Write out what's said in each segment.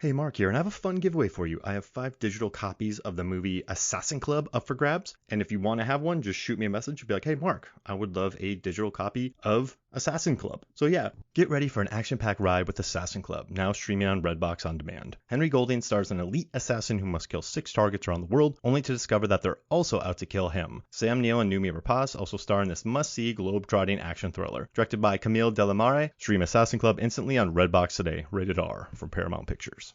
Hey, Mark here, and I have a fun giveaway for you. I have 5 digital copies of the movie Assassin Club up for grabs, and if you want to have one, just shoot me a message and be like, hey, Mark, I would love a digital copy of Assassin Club. So yeah, get ready for an action-packed ride with Assassin Club, now streaming on Redbox On Demand. Henry Golding stars an elite assassin who must kill 6 targets around the world, only to discover that they're also out to kill him. Sam Neill and Noomi Rapace also star in this must-see, globe-trotting action thriller. Directed by Camille Delamare, stream Assassin Club instantly on Redbox today, rated R from Paramount Pictures.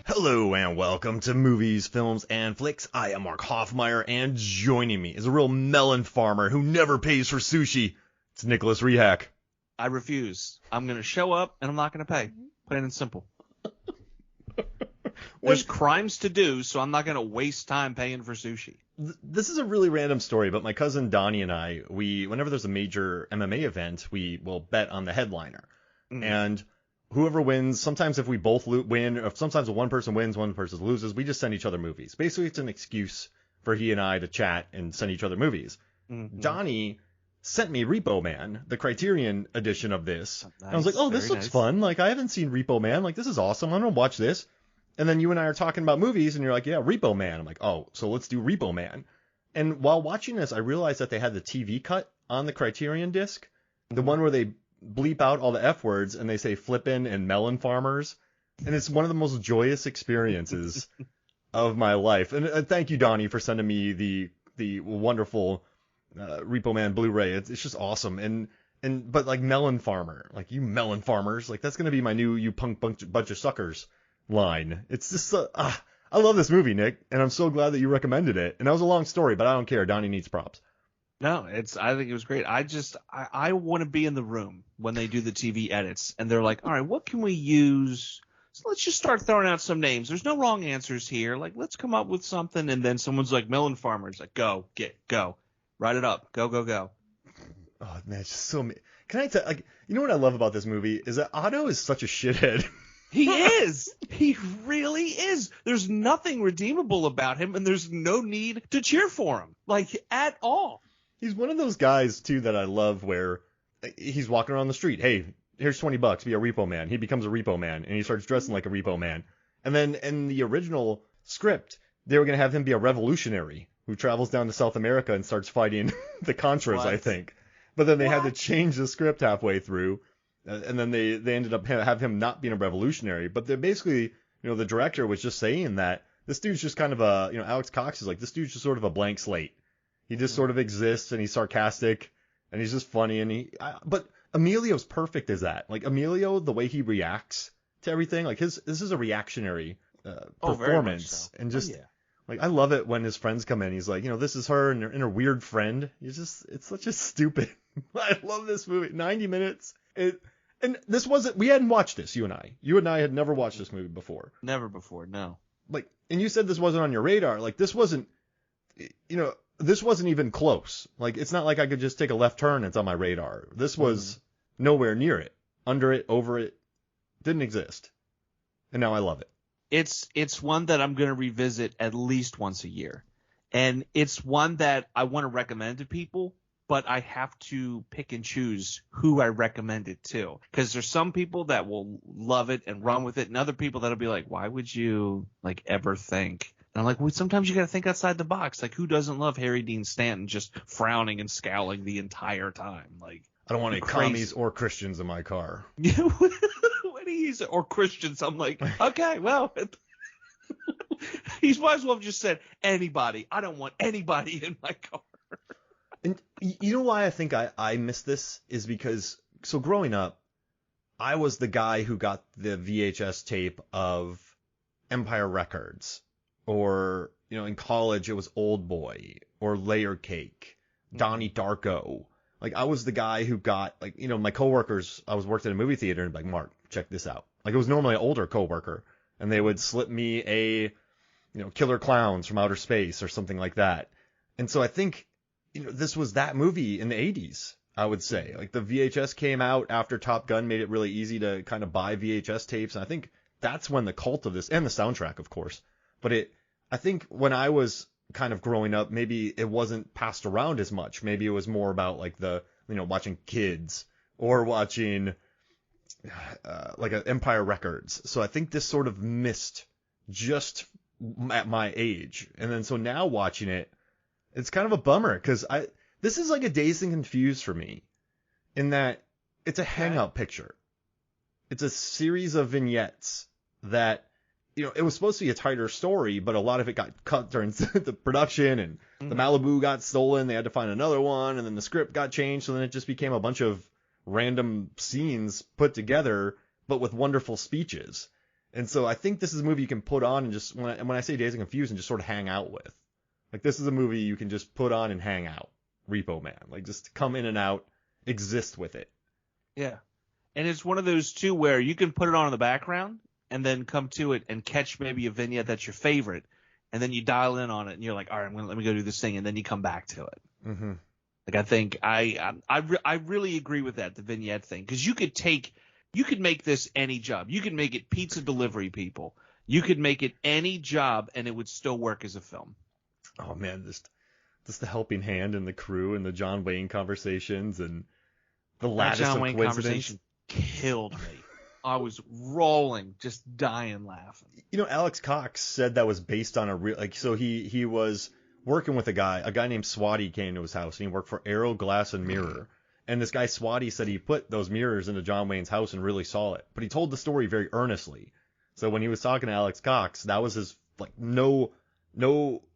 Hello and welcome to Movies, Films, and Flicks. I am Mark Hoffmeyer, and joining me is a real melon farmer who never pays for sushi. It's Nicholas Rehack. I refuse. I'm going to show up and I'm not going to pay. Plain and simple. There's crimes to do, so I'm not going to waste time paying for sushi. This is a really random story, but my cousin Donnie and I, whenever there's a major MMA event, we will bet on the headliner. And whoever wins, sometimes if we both win, or sometimes if one person wins, one person loses, we just send each other movies. Basically, it's an excuse for he and I to chat and send each other movies. Donnie sent me Repo Man, the Criterion edition of this. Nice, and I was like, oh, this looks fun. Like, I haven't seen Repo Man. Like, this is awesome. I'm going to watch this. And then you and I are talking about movies, and you're like, yeah, Repo Man. I'm like, oh, so let's do Repo Man. And while watching this, I realized that they had the TV cut on the Criterion disc, the one where they bleep out all the F words and they say flippin' and melon farmers. And it's one of the most joyous experiences of my life. And thank you, Donnie, for sending me the wonderful Repo Man Blu-ray. It's just awesome. But like melon farmer, like you melon farmers, like that's going to be my new you punk bunch of suckers line. It's just, I love this movie, Nick, and I'm so glad that you recommended it. And that was a long story, but I don't care. Donnie needs props. No, I think it was great. I want to be in the room when they do the TV edits and they're like, all right, what can we use? So let's just start throwing out some names. There's no wrong answers here. Like, let's come up with something. And then someone's like, melon farmers. Like, go. Write it up. Go. Oh, man, it's just so... Can I tell... Like, you know what I love about this movie? Is that Otto is such a shithead. He is. He really is. There's nothing redeemable about him, and there's no need to cheer for him, like, at all. He's one of those guys, too, that I love where he's walking around the street. Hey, here's $20. Be a Repo Man. He becomes a Repo Man, and he starts dressing like a Repo Man. And then in the original script, they were going to have him be a revolutionary who travels down to South America and starts fighting the Contras, I think. But then they had to change the script halfway through. And then they ended up have him not being a revolutionary. But they're basically, the director was just saying that this dude's just kind of Alex Cox is like, this dude's just sort of a blank slate. He just sort of exists, and he's sarcastic, and he's just funny. But Emilio's perfect as that. Like, Emilio, the way he reacts to everything, like this is a reactionary performance. So. And just, like, I love it when his friends come in. He's like, this is her and her weird friend. It's such a stupid. I love this movie. 90 minutes. And this wasn't, we hadn't watched this, you and I. You and I had never watched this movie before. Never before, no. Like, and you said this wasn't on your radar. Like, this wasn't, this wasn't even close. Like, it's not like I could just take a left turn and it's on my radar. This was nowhere near it. Under it, over it. Didn't exist. And now I love it. It's one that I'm going to revisit at least once a year. And it's one that I want to recommend to people, but I have to pick and choose who I recommend it to. Because there's some people that will love it and run with it, and other people that'll be like, why would you, like, ever think? And I'm like, well, sometimes you got to think outside the box. Like, who doesn't love Harry Dean Stanton just frowning and scowling the entire time? Like, I don't want any commies or Christians in my car. What do you say? Or Christians? I'm like, okay, well, he might as well have just said anybody. I don't want anybody in my car. And you know why I think I missed this is because, so growing up, I was the guy who got the VHS tape of Empire Records. Or, in college, it was Old Boy or Layer Cake, Donnie Darko. Like, I was the guy who got, like, my coworkers, I was worked at a movie theater and like, Mark, check this out. Like, it was normally an older coworker, and they would slip me a killer clowns from outer space or something like that. And so I think, this was that movie in the 80s, I would say. Like the VHS came out after Top Gun made it really easy to kind of buy VHS tapes. And I think that's when the cult of this, and the soundtrack, of course. But I think when I was kind of growing up, maybe it wasn't passed around as much. Maybe it was more about like watching Kids or watching like Empire Records. So I think this sort of missed just at my age. And then so now watching it, it's kind of a bummer because this is like a Dazed and Confused for me in that it's a hangout picture. It's a series of vignettes that, it was supposed to be a tighter story, but a lot of it got cut during the production, and the Malibu got stolen. They had to find another one, and then the script got changed. So then it just became a bunch of random scenes put together, but with wonderful speeches. And so I think this is a movie you can put on and just, when I say Dazed and Confused, and just sort of hang out with. Like, this is a movie you can just put on and hang out. Repo Man. Like, just come in and out, exist with it. Yeah. And it's one of those, too, where you can put it on in the background and then come to it and catch maybe a vignette that's your favorite. And then you dial in on it and you're like, all right, let me go do this thing. And then you come back to it. Mm-hmm. Like, I think I really agree with that, the vignette thing. Because you could make this any job. You could make it pizza delivery people. You could make it any job and it would still work as a film. Oh, man, just the helping hand and the crew and the John Wayne conversations and the lattice of coincidence. John Wayne conversation killed me. I was rolling, just dying laughing. Alex Cox said that was based on a real, so he was working with a guy named Swati came to his house, and he worked for Arrow Glass and Mirror. And this guy Swati said he put those mirrors into John Wayne's house and really saw it. But he told the story very earnestly. So when he was talking to Alex Cox, that was his, like, no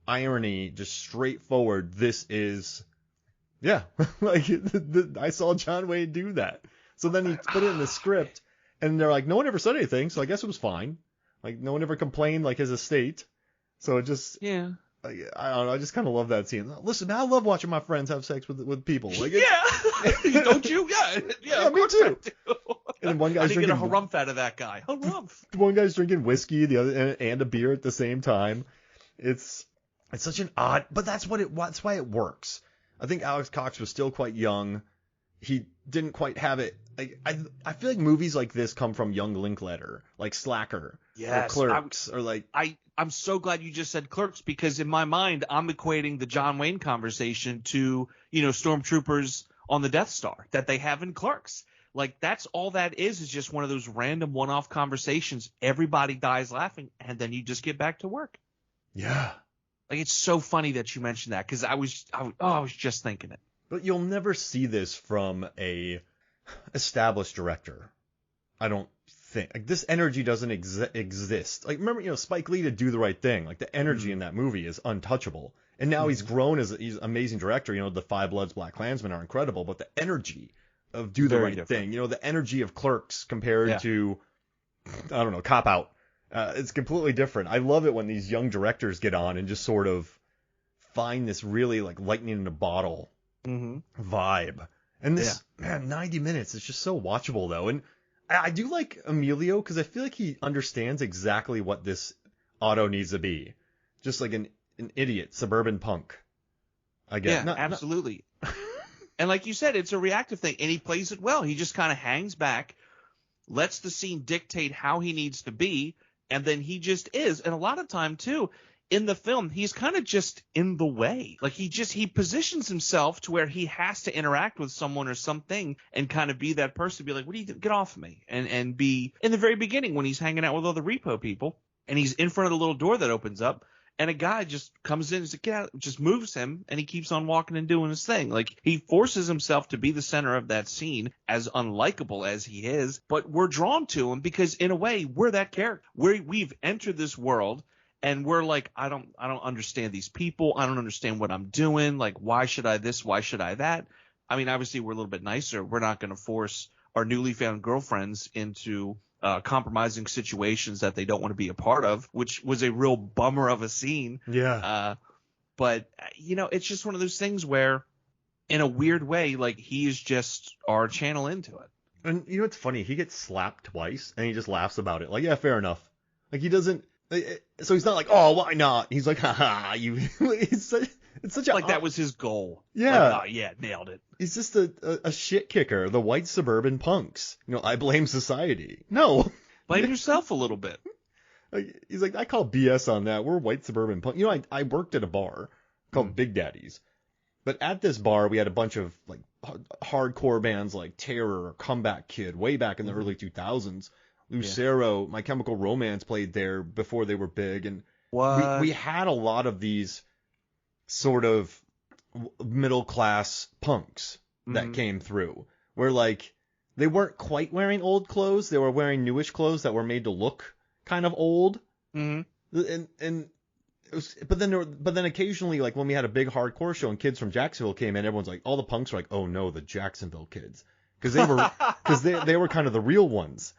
irony, just straightforward. This is, yeah, like I saw John Wayne do that. So then he put it in the script, and they're like, no one ever said anything, so I guess it was fine. Like, no one ever complained, like his estate. So it just, yeah. I don't know. I just kind of love that scene. Listen, man, I love watching my friends have sex with people. Like, yeah, don't you? Yeah, me too. And then one guy's drinking get a harumph out of that guy. Harumph. One guy's drinking whiskey, the other and a beer at the same time. It's such an odd, but that's why it works. I think Alex Cox was still quite young. He didn't quite have it. Like, I feel like movies like this come from young Linklater, like Slacker, or Clerks, or like. I'm so glad you just said Clerks, because in my mind I'm equating the John Wayne conversation to, stormtroopers on the Death Star that they have in Clerks. Like, that's all that is just one of those random one-off conversations. Everybody dies laughing, and then you just get back to work. Yeah. Like, it's so funny that you mentioned that, because I was just thinking it. But you'll never see this from a established director. I don't think. Like, this energy doesn't exist. Like, remember, Spike Lee to Do the Right Thing. Like, the energy in that movie is untouchable. And now he's grown he's an amazing director. The Five Bloods, Black Klansman are incredible, but the energy of Do the Right Thing, the energy of Clerks compared to, I don't know, Cop Out. It's completely different. I love it when these young directors get on and just sort of find this really, like, lightning in a bottle vibe. And this, man, 90 minutes is just so watchable, though. And I do like Emilio because I feel like he understands exactly what this auto needs to be. Just like an idiot suburban punk, I guess. Yeah, absolutely. And like you said, it's a reactive thing, and he plays it well. He just kind of hangs back, lets the scene dictate how he needs to be, and then he just is. And a lot of time, too, in the film, he's kind of just in the way. Like, he positions himself to where he has to interact with someone or something and kind of be that person, be like, what do you do? Get off of me. And be in the very beginning when he's hanging out with all the Repo people and he's in front of the little door that opens up and a guy just comes in and says, get out, just moves him, and he keeps on walking and doing his thing. Like, he forces himself to be the center of that scene, as unlikable as he is, but we're drawn to him because in a way we're that character. We've entered this world. And we're like, I don't understand these people. I don't understand what I'm doing. Like, why should I this? Why should I that? I mean, obviously, we're a little bit nicer. We're not going to force our newly found girlfriends into compromising situations that they don't want to be a part of, which was a real bummer of a scene. Yeah. But, it's just one of those things where, in a weird way, like, he is just our channel into it. And it's funny? He gets slapped twice, and he just laughs about it. Like, yeah, fair enough. Like, he doesn't. So he's not like, oh, why not? He's like, haha, you. It's such a Like that was his goal. Yeah. Like, oh, yeah, nailed it. He's just a shit kicker. The white suburban punks. I blame society. No. Blame yourself a little bit. He's like, I call BS on that. We're white suburban punk. I worked at a bar called Big Daddy's. But at this bar, we had a bunch of like hardcore bands like Terror or Comeback Kid way back in the early 2000s. Lucero, My Chemical Romance played there before they were big. And What? we had a lot of these sort of middle class punks that came through where like they weren't quite wearing old clothes. They were wearing newish clothes that were made to look kind of old. Mm-hmm. And it was, but then occasionally, like when we had a big hardcore show and kids from Jacksonville came in, everyone's like, all the punks were like, oh no, the Jacksonville kids, because they were kind of the real ones.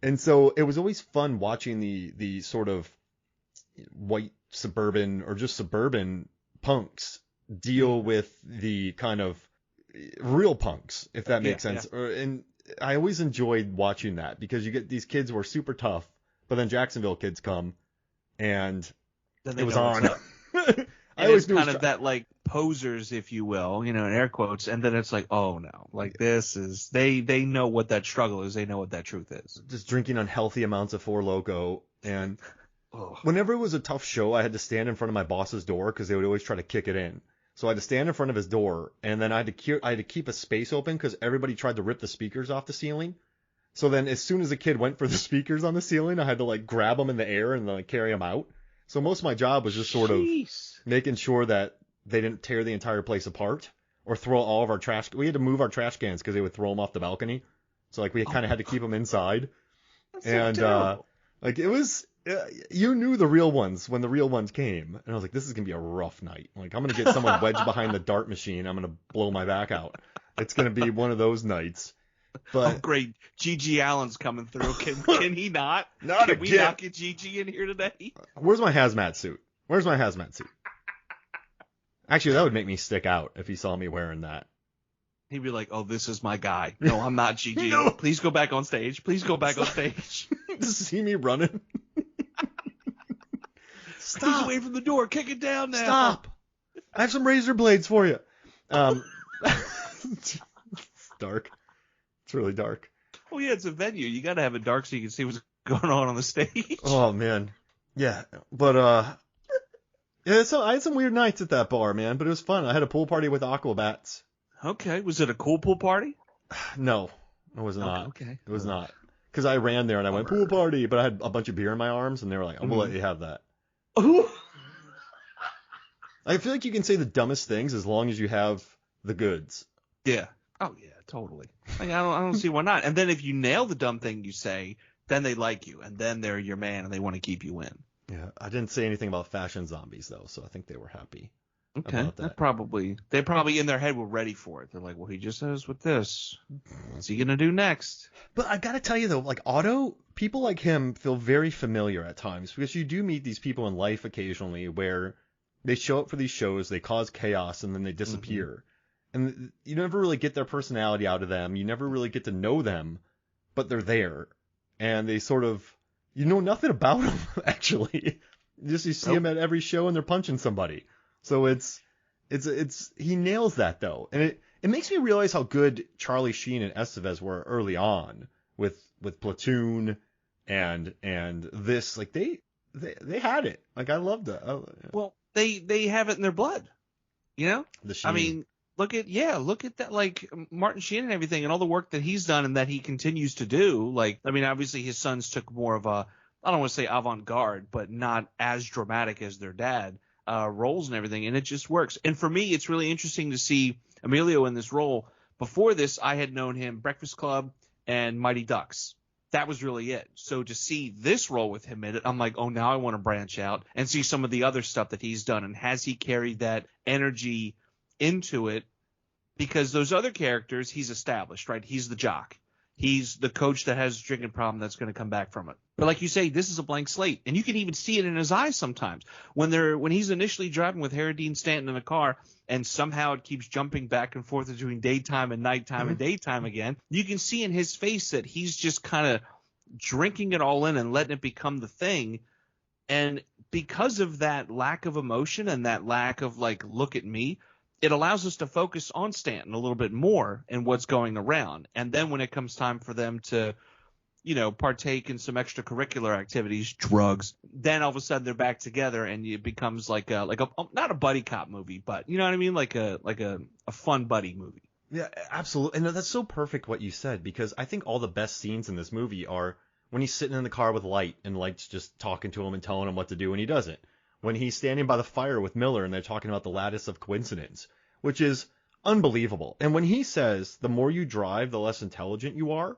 And so it was always fun watching the sort of white suburban or just suburban punks deal with the kind of real punks, if that makes sense. Yeah. And I always enjoyed watching that because you get these kids who are super tough, but then Jacksonville kids come and it was on. I always kind of that like posers, if you will, in air quotes, and then it's like, oh no, like this is they know what that struggle is, they know what that truth is. Just drinking unhealthy amounts of Four Loko, and whenever it was a tough show, I had to stand in front of my boss's door because they would always try to kick it in. So I had to stand in front of his door, and then I had to keep a space open because everybody tried to rip the speakers off the ceiling. So then as soon as a kid went for the speakers on the ceiling, I had to like grab them in the air and like carry them out. So most of my job was just sort of making sure that they didn't tear the entire place apart or throw all of our trash. We had to move our trash cans because they would throw them off the balcony. So like we kind of had to keep them inside. That's so like it was, you knew the real ones when the real ones came. And I was like, this is going to be a rough night. Like I'm going to get someone wedged behind the dart machine. I'm going to blow my back out. It's going to be one of those nights. But great. Gigi Allen's coming through. Can he not? Can we not get Gigi in here today? Where's my hazmat suit? Actually, that would make me stick out if he saw me wearing that. He'd be like, oh, this is my guy. No, I'm not Gigi. No. Please go back on stage. On stage. Just see me running. Stop. He's away from the door. Kick it down now. Stop. I have some razor blades for you. It's dark. It's really dark. Oh, yeah, it's a venue. You got to have it dark so you can see what's going on the stage. Oh, man. Yeah. But, yeah, so I had some weird nights at that bar, man, but it was fun. I had a pool party with aquabats. Okay. Was it a cool pool party? No, it was not. Okay. It was not. Because I ran there and I went, pool party, but I had a bunch of beer in my arms, and they were like, we'll let you have that. I feel like you can say the dumbest things as long as you have the goods. Yeah. Oh, yeah, totally. Like, I don't see why not. And then if you nail the dumb thing you say, then they like you, and then they're your man, and they want to keep you in. Yeah, I didn't say anything about fashion zombies, though, so I think they were happy. Okay, about that. They probably in their head were ready for it. They're like, well, he just says with this. What's he gonna do next? But I gotta tell you though, like people like him feel very familiar at times because you do meet these people in life occasionally where they show up for these shows, they cause chaos, and then they disappear. And you never really get their personality out of them. You never really get to know them, but they're there, and they sort of you know nothing about them actually. You see them at every show and they're punching somebody. So it's he nails that though, and it makes me realize how good Charlie Sheen and Estevez were early on with Platoon and this, like they had it. Like I loved it. Well, they have it in their blood, you know. The Sheen. I mean, look at that, like Martin Sheen and everything, and all the work that he's done and that he continues to do. Like, I mean, obviously his sons took more of a, I don't want to say avant-garde, but not as dramatic as their dad. Roles and everything, and it just works. And for me, it's really interesting to see Emilio in this role. Before this, I had known him Breakfast Club and Mighty Ducks. That was really it. So to see this role with him in it, I'm like, oh, now I want to branch out and see some of the other stuff that he's done. And has he carried that energy into it? Because those other characters, he's established, right? He's the jock. He's the coach that has a drinking problem that's going to come back from it. But like you say, this is a blank slate, and you can even see it in his eyes sometimes. When he's initially driving with Harry Dean Stanton in a car, and somehow it keeps jumping back and forth between daytime and nighttime and daytime again, you can see in his face that he's just kind of drinking it all in and letting it become the thing. And because of that lack of emotion and that lack of like, look at me, it allows us to focus on Stanton a little bit more and what's going around. And then when it comes time for them to, partake in some extracurricular activities, drugs, then all of a sudden they're back together and it becomes like a not a buddy cop movie, but you know what I mean? Like a fun buddy movie. Yeah, absolutely. And that's so perfect what you said, because I think all the best scenes in this movie are when he's sitting in the car with Light and Light's just talking to him and telling him what to do and he doesn't. When he's standing by the fire with Miller and they're talking about the lattice of coincidence, which is unbelievable. And when he says, the more you drive, the less intelligent you are,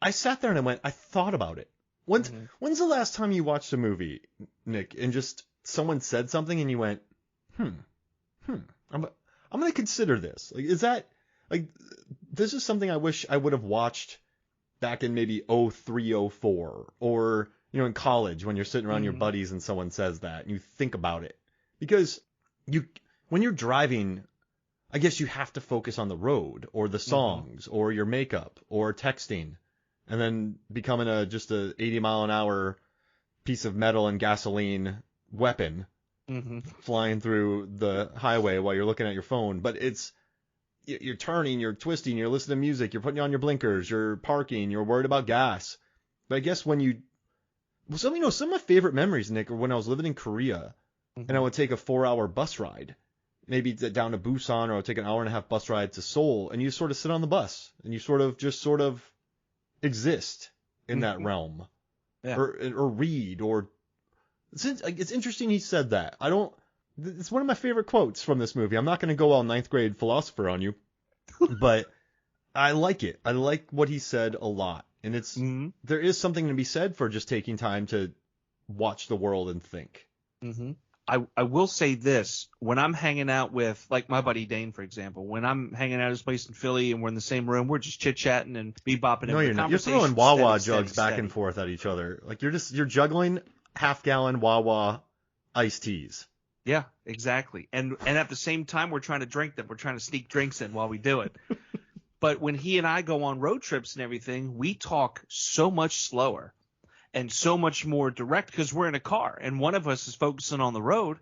I sat there and I thought about it. When's the last time you watched a movie, Nick, and just someone said something and you went, I'm going to consider this. Like, is that, like, this is something I wish I would have watched back in maybe 03, 04, or, in college when you're sitting around your buddies and someone says that and you think about it. Because when you're driving, I guess you have to focus on the road or the songs or your makeup or texting, and then becoming just a 80 mile an hour piece of metal and gasoline weapon flying through the highway while you're looking at your phone. But you're turning, you're twisting, you're listening to music, you're putting on your blinkers, you're parking, you're worried about gas. But I guess some of my favorite memories, Nick, are when I was living in Korea and I would take a 4-hour bus ride, maybe down to Busan, or I would take an hour and a half bus ride to Seoul, and you sort of sit on the bus and you sort of exist in that realm, or read, or it's interesting he said that. It's one of my favorite quotes from this movie. I'm not going to go all ninth grade philosopher on you, but I like it. I like what he said a lot, and there is something to be said for just taking time to watch the world and think. I will say this: when I'm hanging out with, like, my buddy Dane, for example, when I'm hanging out at his place in Philly and we're in the same room, we're just chit-chatting and bebopping. No, you're not. You're throwing Wawa jugs back and forth at each other. Like, you're juggling half-gallon Wawa iced teas. Yeah, exactly. And at the same time, we're trying to drink them. We're trying to sneak drinks in while we do it. But when he and I go on road trips and everything, we talk so much slower and so much more direct because we're in a car and one of us is focusing on the road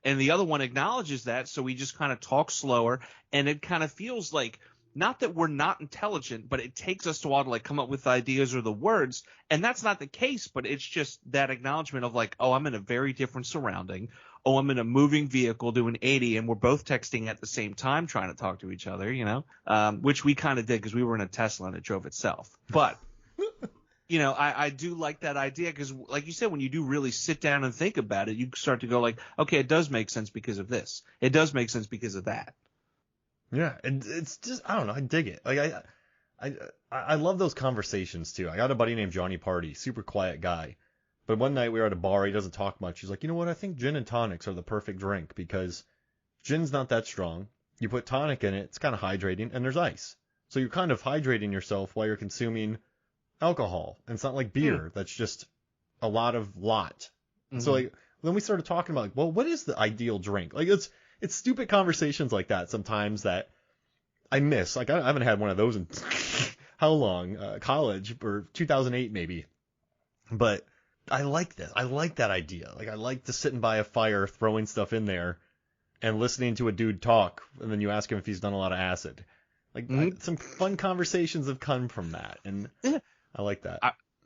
and the other one acknowledges that. So we just kind of talk slower, and it kind of feels like, not that we're not intelligent, but it takes us a while to like come up with ideas or the words. And that's not the case, but it's just that acknowledgement of like, oh, I'm in a very different surrounding. Oh, I'm in a moving vehicle doing 80 and we're both texting at the same time trying to talk to each other, which we kind of did because we were in a Tesla and it drove itself. But I do like that idea because, like you said, when you do really sit down and think about it, you start to go like, okay, it does make sense because of this. It does make sense because of that. Yeah, and it's just, I don't know, I dig it. Like I love those conversations too. I got a buddy named Johnny Party, super quiet guy. But one night we were at a bar, he doesn't talk much. He's like, you know what, I think gin and tonics are the perfect drink because gin's not that strong. You put tonic in it, it's kind of hydrating, and there's ice. So you're kind of hydrating yourself while you're consuming alcohol. And it's not like beer that's just a lot. So like then we started talking about, like, well, what is the ideal drink? Like it's stupid conversations like that sometimes that I miss. Like I haven't had one of those in how long? College, or 2008 maybe. But I like this. I like that idea. Like, I like to sitting by a fire, throwing stuff in there, and listening to a dude talk, and then you ask him if he's done a lot of acid. Like, some fun conversations have come from that, and I like that.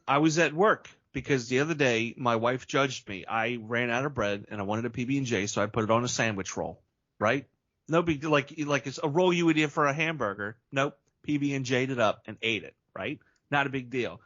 I was at work because the other day my wife judged me. I ran out of bread and I wanted a PB&J, so I put it on a sandwich roll. Right? No big deal. Like it's a roll you would eat for a hamburger. Nope. PB&J'd it up and ate it. Right? Not a big deal.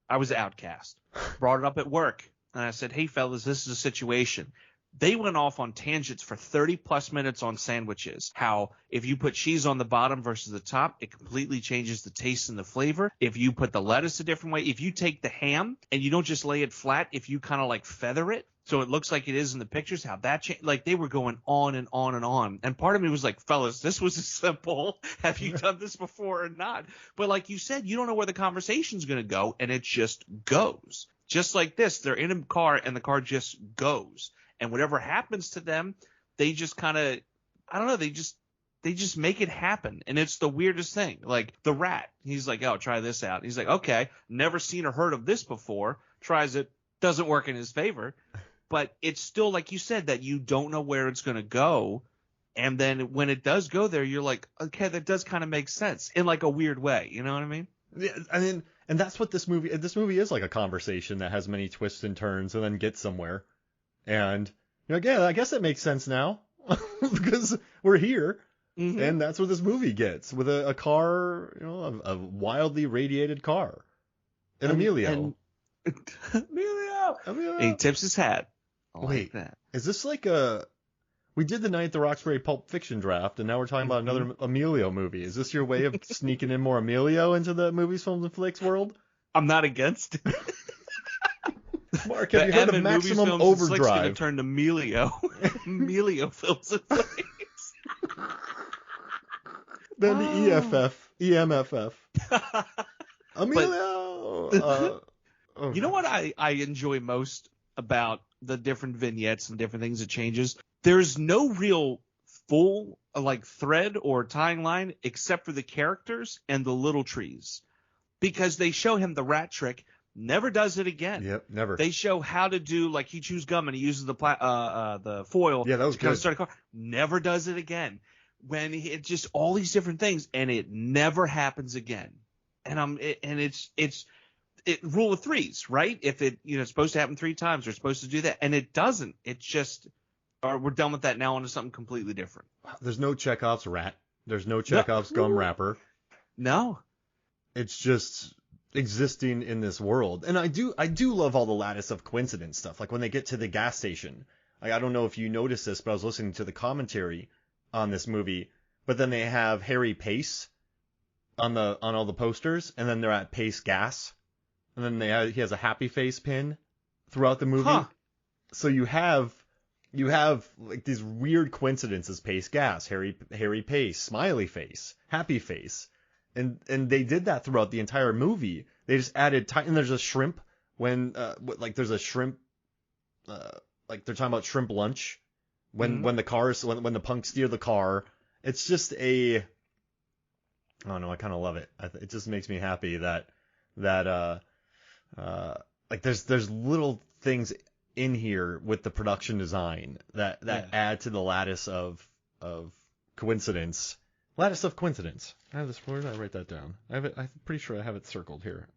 I was an outcast. Brought it up at work. And I said, hey, fellas, this is a situation. They went off on tangents for 30 plus minutes on sandwiches. How if you put cheese on the bottom versus the top, it completely changes the taste and the flavor. If you put the lettuce a different way, if you take the ham and you don't just lay it flat, if you kind of like feather it so it looks like it is in the pictures, how that changed. Like they were going on and on and on. And part of me was like, fellas, this was simple. Have you done this before or not? But like you said, you don't know where the conversation's going to go, and it just goes. Just like this, they're in a car and the car just goes. And whatever happens to them, they just kind of, I don't know, they just make it happen. And it's the weirdest thing. Like the rat, he's like, oh, try this out. He's like, okay, never seen or heard of this before. Tries it. doesn't work in his favor. But it's still, like you said, that you don't know where it's going to go. And then when it does go there, you're like, okay, that does kind of make sense in like a weird way. You know what I mean? Yeah, I mean, and that's what this movie is like, a conversation that has many twists and turns and then gets somewhere. And you're like, yeah, I guess that makes sense now because we're here. Mm-hmm. And that's what this movie gets with a car, a wildly radiated car. And Emilio. Emilio. And he tips his hat. Wait, that. Is this like we did the Night at the Roxbury Pulp Fiction draft, and now we're talking about another Emilio movie. Is this your way of sneaking in more Emilio into the movies, films, and flicks world? I'm not against it. Mark, have you heard of Maximum Overdrive? It's going to turn to Emilio. Emilio films and flicks. Then the EMFF. Emilio! You know what I enjoy most about the different vignettes and different things it changes? There's no real full like thread or tying line except for the characters and the little trees, because they show him the rat trick, never does it again. Yep, never. They show how to do, like, he chews gum and he uses the foil. Yeah, that was to kind good. of start a car. Never does it again. When it's just all these different things, and it never happens again. And it's rule of threes, right? If it's supposed to happen 3 times, they're supposed to do that, and it doesn't. It's just, we're done with that now onto something completely different. There's no Chekhov's rat. There's no Chekhov's gum wrapper. No. It's just existing in this world. And I do love all the lattice of coincidence stuff. Like when they get to the gas station. Like, I don't know if you noticed this, but I was listening to the commentary on this movie, but then they have Harry Pace on all the posters, and then they're at Pace Gas, and then he has a happy face pin throughout the movie. Huh. So you have like these weird coincidences: Pace Gas, Harry Pace, smiley face, happy face, and they did that throughout the entire movie. They just added and there's a shrimp when there's a shrimp like they're talking about shrimp lunch. When the punks steer the car, it's just I don't know, I kind of love it. It just makes me happy that like there's little things in here with the production design that add to the lattice of coincidence. Lattice of coincidence. Where did I write that down? I'm pretty sure I have it circled here.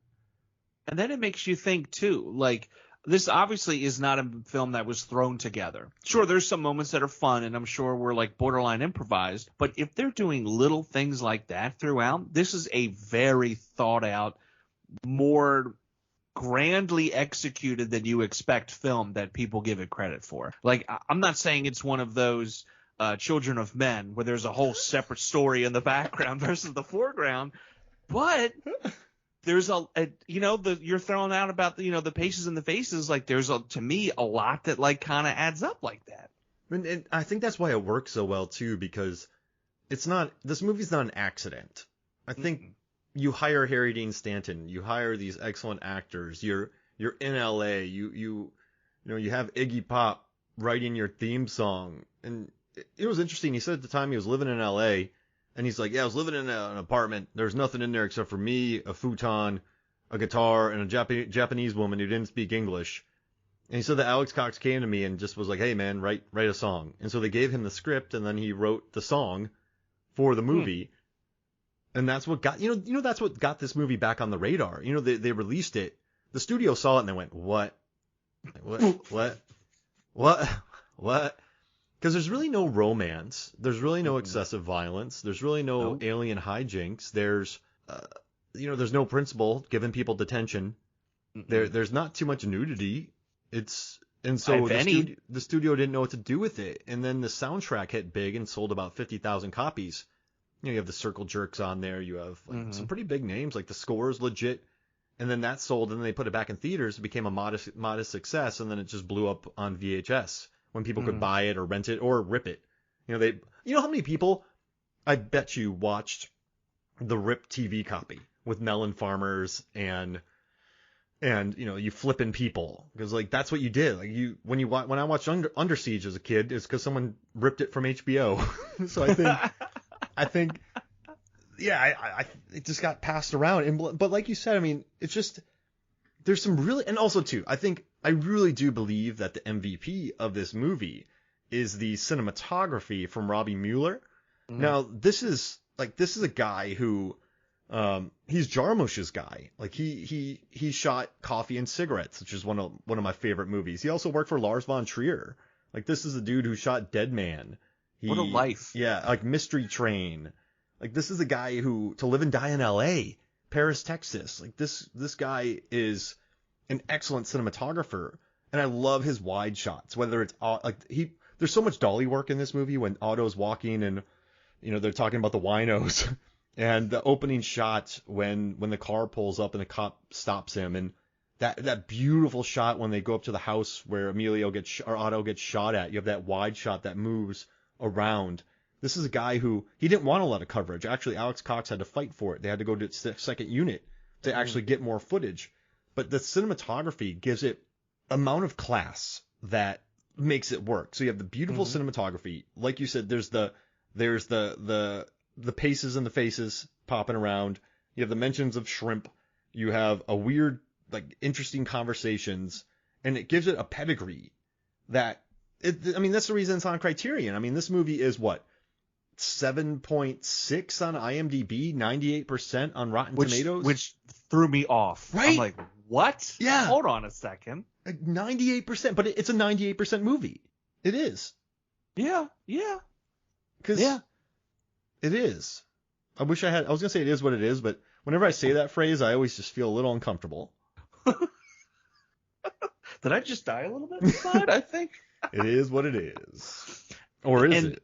And then it makes you think too, like, this obviously is not a film that was thrown together. Sure, there's some moments that are fun, and I'm sure we're like borderline improvised. But if they're doing little things like that throughout, this is a very thought out, more grandly executed than you expect film that people give it credit for. Like, I'm not saying it's one of those Children of Men where there's a whole separate story in the background versus the foreground, but there's you're throwing out about the paces and the faces. Like, there's to me a lot that like kind of adds up like that. And I think that's why it works so well too, because this movie's not an accident. I think you hire Harry Dean Stanton, you hire these excellent actors. You're in LA. You have Iggy Pop writing your theme song, and it was interesting. He said at the time he was living in LA. And he's like, yeah, I was living in an apartment. There was nothing in there except for me, a futon, a guitar, and a Japanese woman who didn't speak English. And he said that Alex Cox came to me and just was like, hey, man, write a song. And so they gave him the script, and then he wrote the song for the movie. And that's what got that's what got this movie back on the radar. They released it. The studio saw it and they went, what? Because there's really no romance. There's really no excessive violence. There's really no alien hijinks. There's no principal giving people detention. There's not too much nudity. The studio didn't know what to do with it. And then the soundtrack hit big and sold about 50,000 copies. You have the Circle Jerks on there. You have some pretty big names. Like, the score is legit. And then that sold, and then they put it back in theaters. It became a modest success, and then it just blew up on VHS. When people could buy it or rent it or rip it. How many people, I bet you, watched the ripped TV copy with melon farmers and you flipping people, because like that's what you did. Like, when I watched Under Siege as a kid, it's because someone ripped it from HBO. So I think it just got passed around. But like you said, I mean, it's just, there's some really, and also too, I think I really do believe that the MVP of this movie is the cinematography from Robbie Mueller. Now, this is a guy who, he's Jarmusch's guy. Like he shot Coffee and Cigarettes, which is one of my favorite movies. He also worked for Lars von Trier. Like, this is a dude who shot Dead Man. What a life. Yeah, like Mystery Train. Like, this is a guy who, To Live and Die in L.A., Paris, Texas. Like, this guy is an excellent cinematographer, and I love his wide shots. Whether it's there's so much dolly work in this movie when Otto's walking and they're talking about the winos, and the opening shot when the car pulls up and the cop stops him, and that beautiful shot when they go up to the house where Otto gets shot at. You have that wide shot that moves around. This is a guy who, he didn't want a lot of coverage. Actually, Alex Cox had to fight for it. They had to go to the second unit to actually get more footage. But the cinematography gives it amount of class that makes it work. So you have the beautiful cinematography. Like you said, there's the paces and the faces popping around. You have the mentions of shrimp. You have a weird, interesting conversations, and it gives it a pedigree that's the reason it's on Criterion. I mean, this movie is what? 7.6 on IMDb, 98% on Rotten Tomatoes. Which threw me off. Right? I'm like, what? Yeah. Hold on a second. 98%, but it's a 98% movie. It is. Yeah, yeah. It is. I was going to say it is what it is, but whenever I say that phrase, I always just feel a little uncomfortable. Did I just die a little bit inside, I think? It is what it is. Or is it?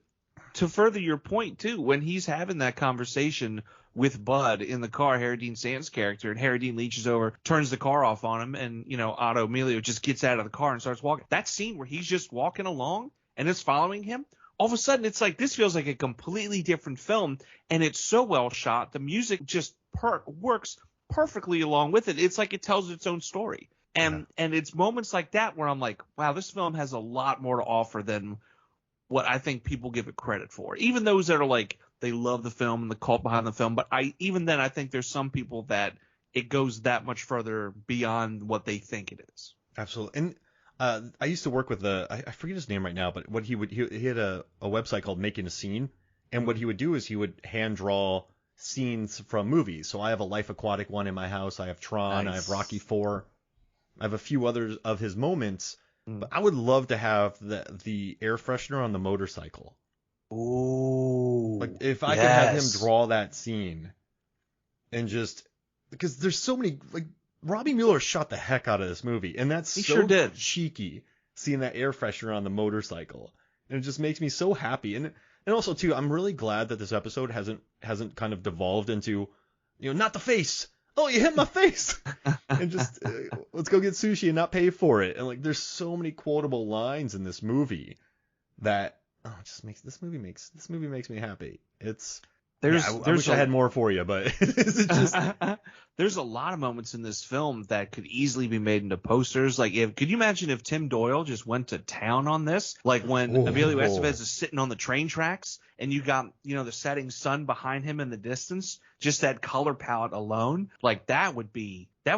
To further your point, too, when he's having that conversation with Bud in the car, Harry Dean Stanton's character, and Harry Dean leaches over, turns the car off on him, and, Otto Emilio just gets out of the car and starts walking. That scene where he's just walking along and it's following him, all of a sudden it's like, this feels like a completely different film, and it's so well shot. The music just works perfectly along with it. It's like it tells its own story. And it's moments like that where I'm like, wow, this film has a lot more to offer than what I think people give it credit for. Even those that are like, they love the film and the cult behind the film. But even then, I think there's some people that it goes that much further beyond what they think it is. Absolutely. And I used to work with I forget his name right now, but what he had a website called Making a Scene. And what he would do is he would hand draw scenes from movies. So I have a Life Aquatic one in my house. I have Tron. Nice. I have Rocky IV. I have a few others of his moments, but I would love to have the air freshener on the motorcycle. Ooh. Like, if I could have him draw that scene, and just, because there's so many, Robbie Mueller shot the heck out of this movie, and that's he sure did. Cheeky, seeing that air freshener on the motorcycle, and it just makes me so happy. And also too, I'm really glad that this episode hasn't kind of devolved into, not the face. Oh, you hit my face, and just let's go get sushi and not pay for it. And there's so many quotable lines in this movie that it just makes this movie makes me happy. I wish I had more for you, but it's just there's a lot of moments in this film that could easily be made into posters. Could you imagine if Tim Doyle just went to town on this? Like when Emilio Estevez is sitting on the train tracks and you got, the setting sun behind him in the distance, just that color palette alone, that would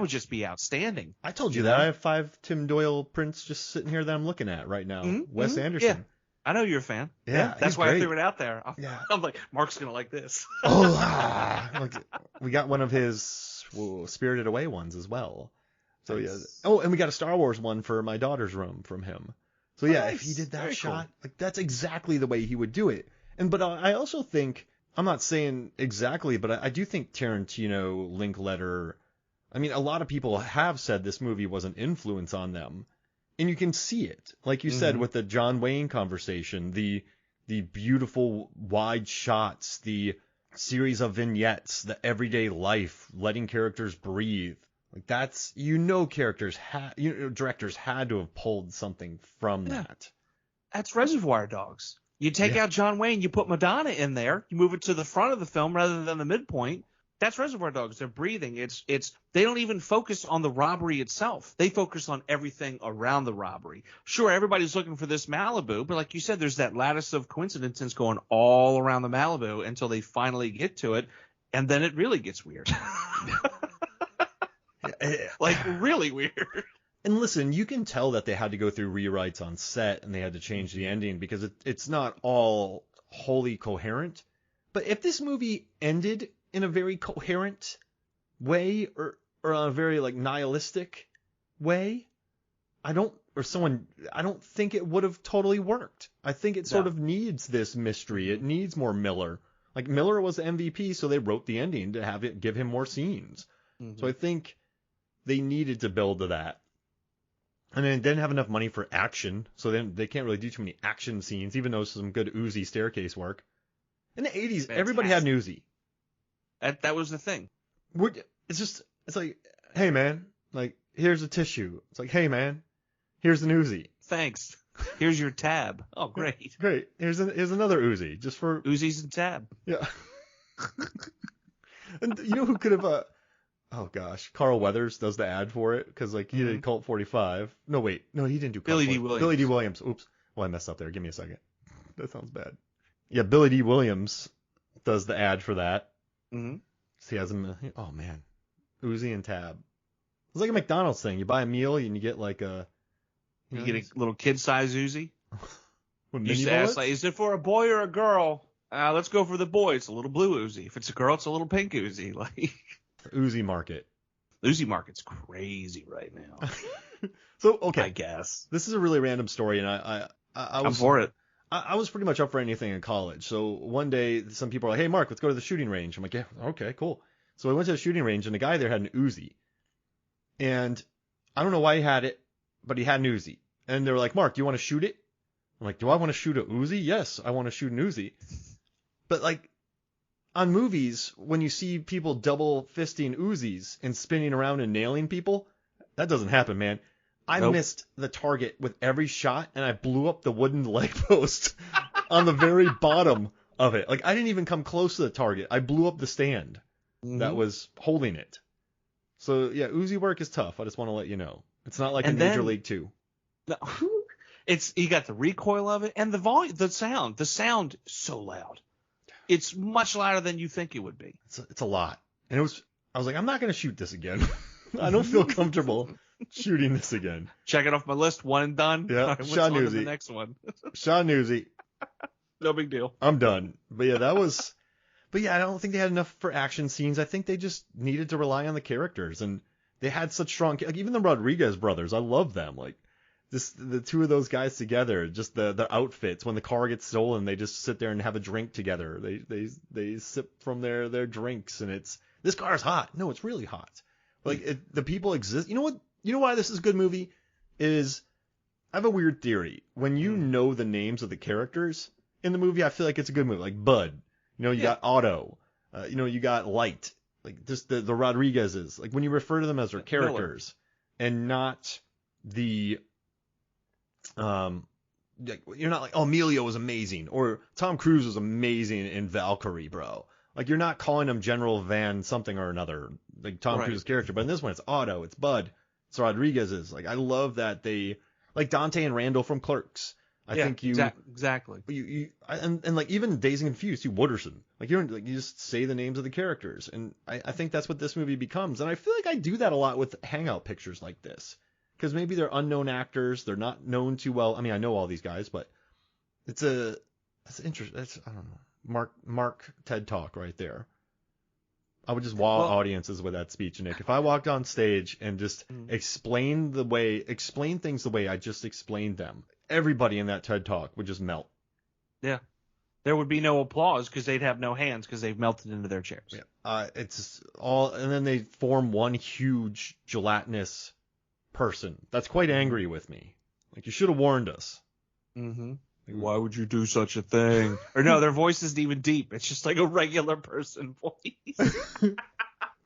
just be outstanding. I told you that. I have 5 Tim Doyle prints just sitting here that I'm looking at right now. Wes Anderson. Yeah. I know you're a fan. Yeah, that's why great. I threw it out there. I'm like, Mark's gonna like this. We got one of his Spirited Away ones as well. So nice. Yeah. Oh, and we got a Star Wars one for my daughter's room from him. So yeah, nice. If he did that Very shot, cool. That's exactly the way he would do it. But I also think, I'm not saying exactly, but I do think Tarantino, Linklater. I mean, a lot of people have said this movie was an influence on them. And you can see it, like you said, with the John Wayne conversation, the beautiful wide shots, the series of vignettes, the everyday life, letting characters breathe. That's, directors had to have pulled something from that. That's Reservoir Dogs. You take out John Wayne, you put Madonna in there, you move it to the front of the film rather than the midpoint. That's Reservoir Dogs. They're breathing. They don't even focus on the robbery itself. They focus on everything around the robbery. Sure, everybody's looking for this Malibu, but like you said, there's that lattice of coincidences going all around the Malibu until they finally get to it, and then it really gets weird. Really weird. And listen, you can tell that they had to go through rewrites on set and they had to change the ending because it's not all wholly coherent. But if this movie ended in a very coherent way or on a very like nihilistic way, I don't think it would have totally worked. I think it sort of needs this mystery. It needs more Miller. Like Miller was the MVP, so they wrote the ending to have it give him more scenes. So I think they needed to build to that. And then didn't have enough money for action, so then they can't really do too many action scenes, even though some good Uzi staircase work. In the 80s, everybody had an Uzi. That was the thing. It's like, hey man, like here's a tissue. It's like, hey man, here's an Uzi. Thanks. Here's your tab. Oh, great. Great. Here's another Uzi, just for Uzi's and tab. Yeah. And you know who could have oh gosh, Carl Weathers does the ad for it because like he did Colt 45. No wait, no he didn't do Colt Billy D. Williams. Billy D. Williams. Oops. Well, I messed up there. Give me a second. That sounds bad. Yeah, Billy D. Williams does the ad for that. Mm-hmm. So he has him. Oh man, Uzi and tab. It's like a McDonald's thing. You buy a meal and you get like a. You get a little kid-size Uzi. What, used to ask, like, is it for a boy or a girl? Let's go for the boy. It's a little blue Uzi. If it's a girl, it's a little pink Uzi. Like Uzi market. Uzi market's crazy right now. So okay, I guess this is a really random story, and I was I'm for it. I was pretty much up for anything in college. So one day, some people are like, "Hey, Mark, let's go to the shooting range." I'm like, "Yeah, okay, cool." So I went to the shooting range, and the guy there had an Uzi, and I don't know why he had it, but he had an Uzi. And they were like, "Mark, do you want to shoot it?" I'm like, "Do I want to shoot a Uzi?" Yes, I want to shoot an Uzi. But like on movies, when you see people double fisting Uzis and spinning around and nailing people, that doesn't happen, man. I missed the target with every shot, and I blew up the wooden leg post on the very bottom of it. Like I didn't even come close to the target. I blew up the stand that was holding it. So yeah, Uzi work is tough. I just want to let you know. It's not like a Major League 2. No, you got the recoil of it and the volume, the sound so loud. It's much louder than you think it would be. It's a lot. And I was like, I'm not going to shoot this again. I don't feel comfortable shooting this again. Check it off my list. One and done. Yeah. Right, what's on to the next one? Sean Uzi. No big deal. I'm done. But yeah, I don't think they had enough for action scenes. I think they just needed to rely on the characters, and they had such strong, like even the Rodriguez brothers. I love them. Like the two of those guys together, just the outfits. When the car gets stolen, they just sit there and have a drink together. They sip from their drinks, and it's, this car is hot. No, it's really hot. Like the people exist. You know what? You know why this is a good movie? Is I have a weird theory. When you know the names of the characters in the movie, I feel like it's a good movie. Like Bud, you got Otto, you got Light, like just the Rodriguezes. Like when you refer to them as their characters and not the you're not like, oh, Emilio was amazing or Tom Cruise was amazing in Valkyrie, bro. Like you're not calling him General Van something or another, like Tom Cruise's character. But in this one, it's Otto, it's Bud, it's Rodriguez's. Like I love that they, like Dante and Randall from Clerks. I think exactly. And like even Dazed and Confused, Wooderson. Like you just say the names of the characters, and I think that's what this movie becomes. And I feel like I do that a lot with hangout pictures like this, because maybe they're unknown actors, they're not known too well. I mean, I know all these guys, but that's interesting. I don't know. Mark TED Talk right there. I would just wow audiences with that speech, Nick. If I walked on stage and just explain things the way I just explained them, everybody in that TED Talk would just melt. Yeah. There would be no applause because they'd have no hands because they've melted into their chairs. Yeah. It's all, and then they form one huge gelatinous person that's quite angry with me. Like, you should have warned us. Mm-hmm. Like, why would you do such a thing? Or no, their voice isn't even deep. It's just like a regular person voice.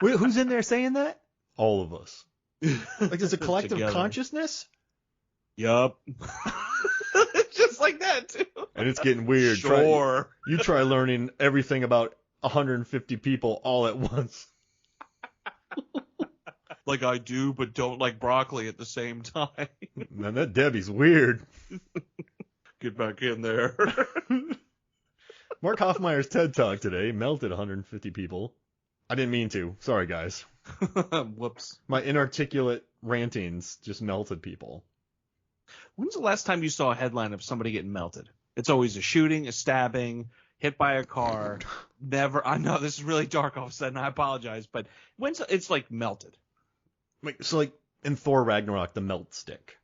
Wait, who's in there saying that? All of us. Like, there's a collective consciousness? Yup. Just like that, too. And it's getting weird. Sure. You try learning everything about 150 people all at once. Like I do, but don't like broccoli at the same time. Man, that Debbie's weird. Get back in there. Mark Hoffmeyer's TED Talk today melted 150 people. I didn't mean to. Sorry, guys. Whoops. My inarticulate rantings just melted people. When's the last time you saw a headline of somebody getting melted? It's always a shooting, a stabbing, hit by a car. Never. I know this is really dark all of a sudden. I apologize, but it's like melted. Like in Thor Ragnarok, the melt stick.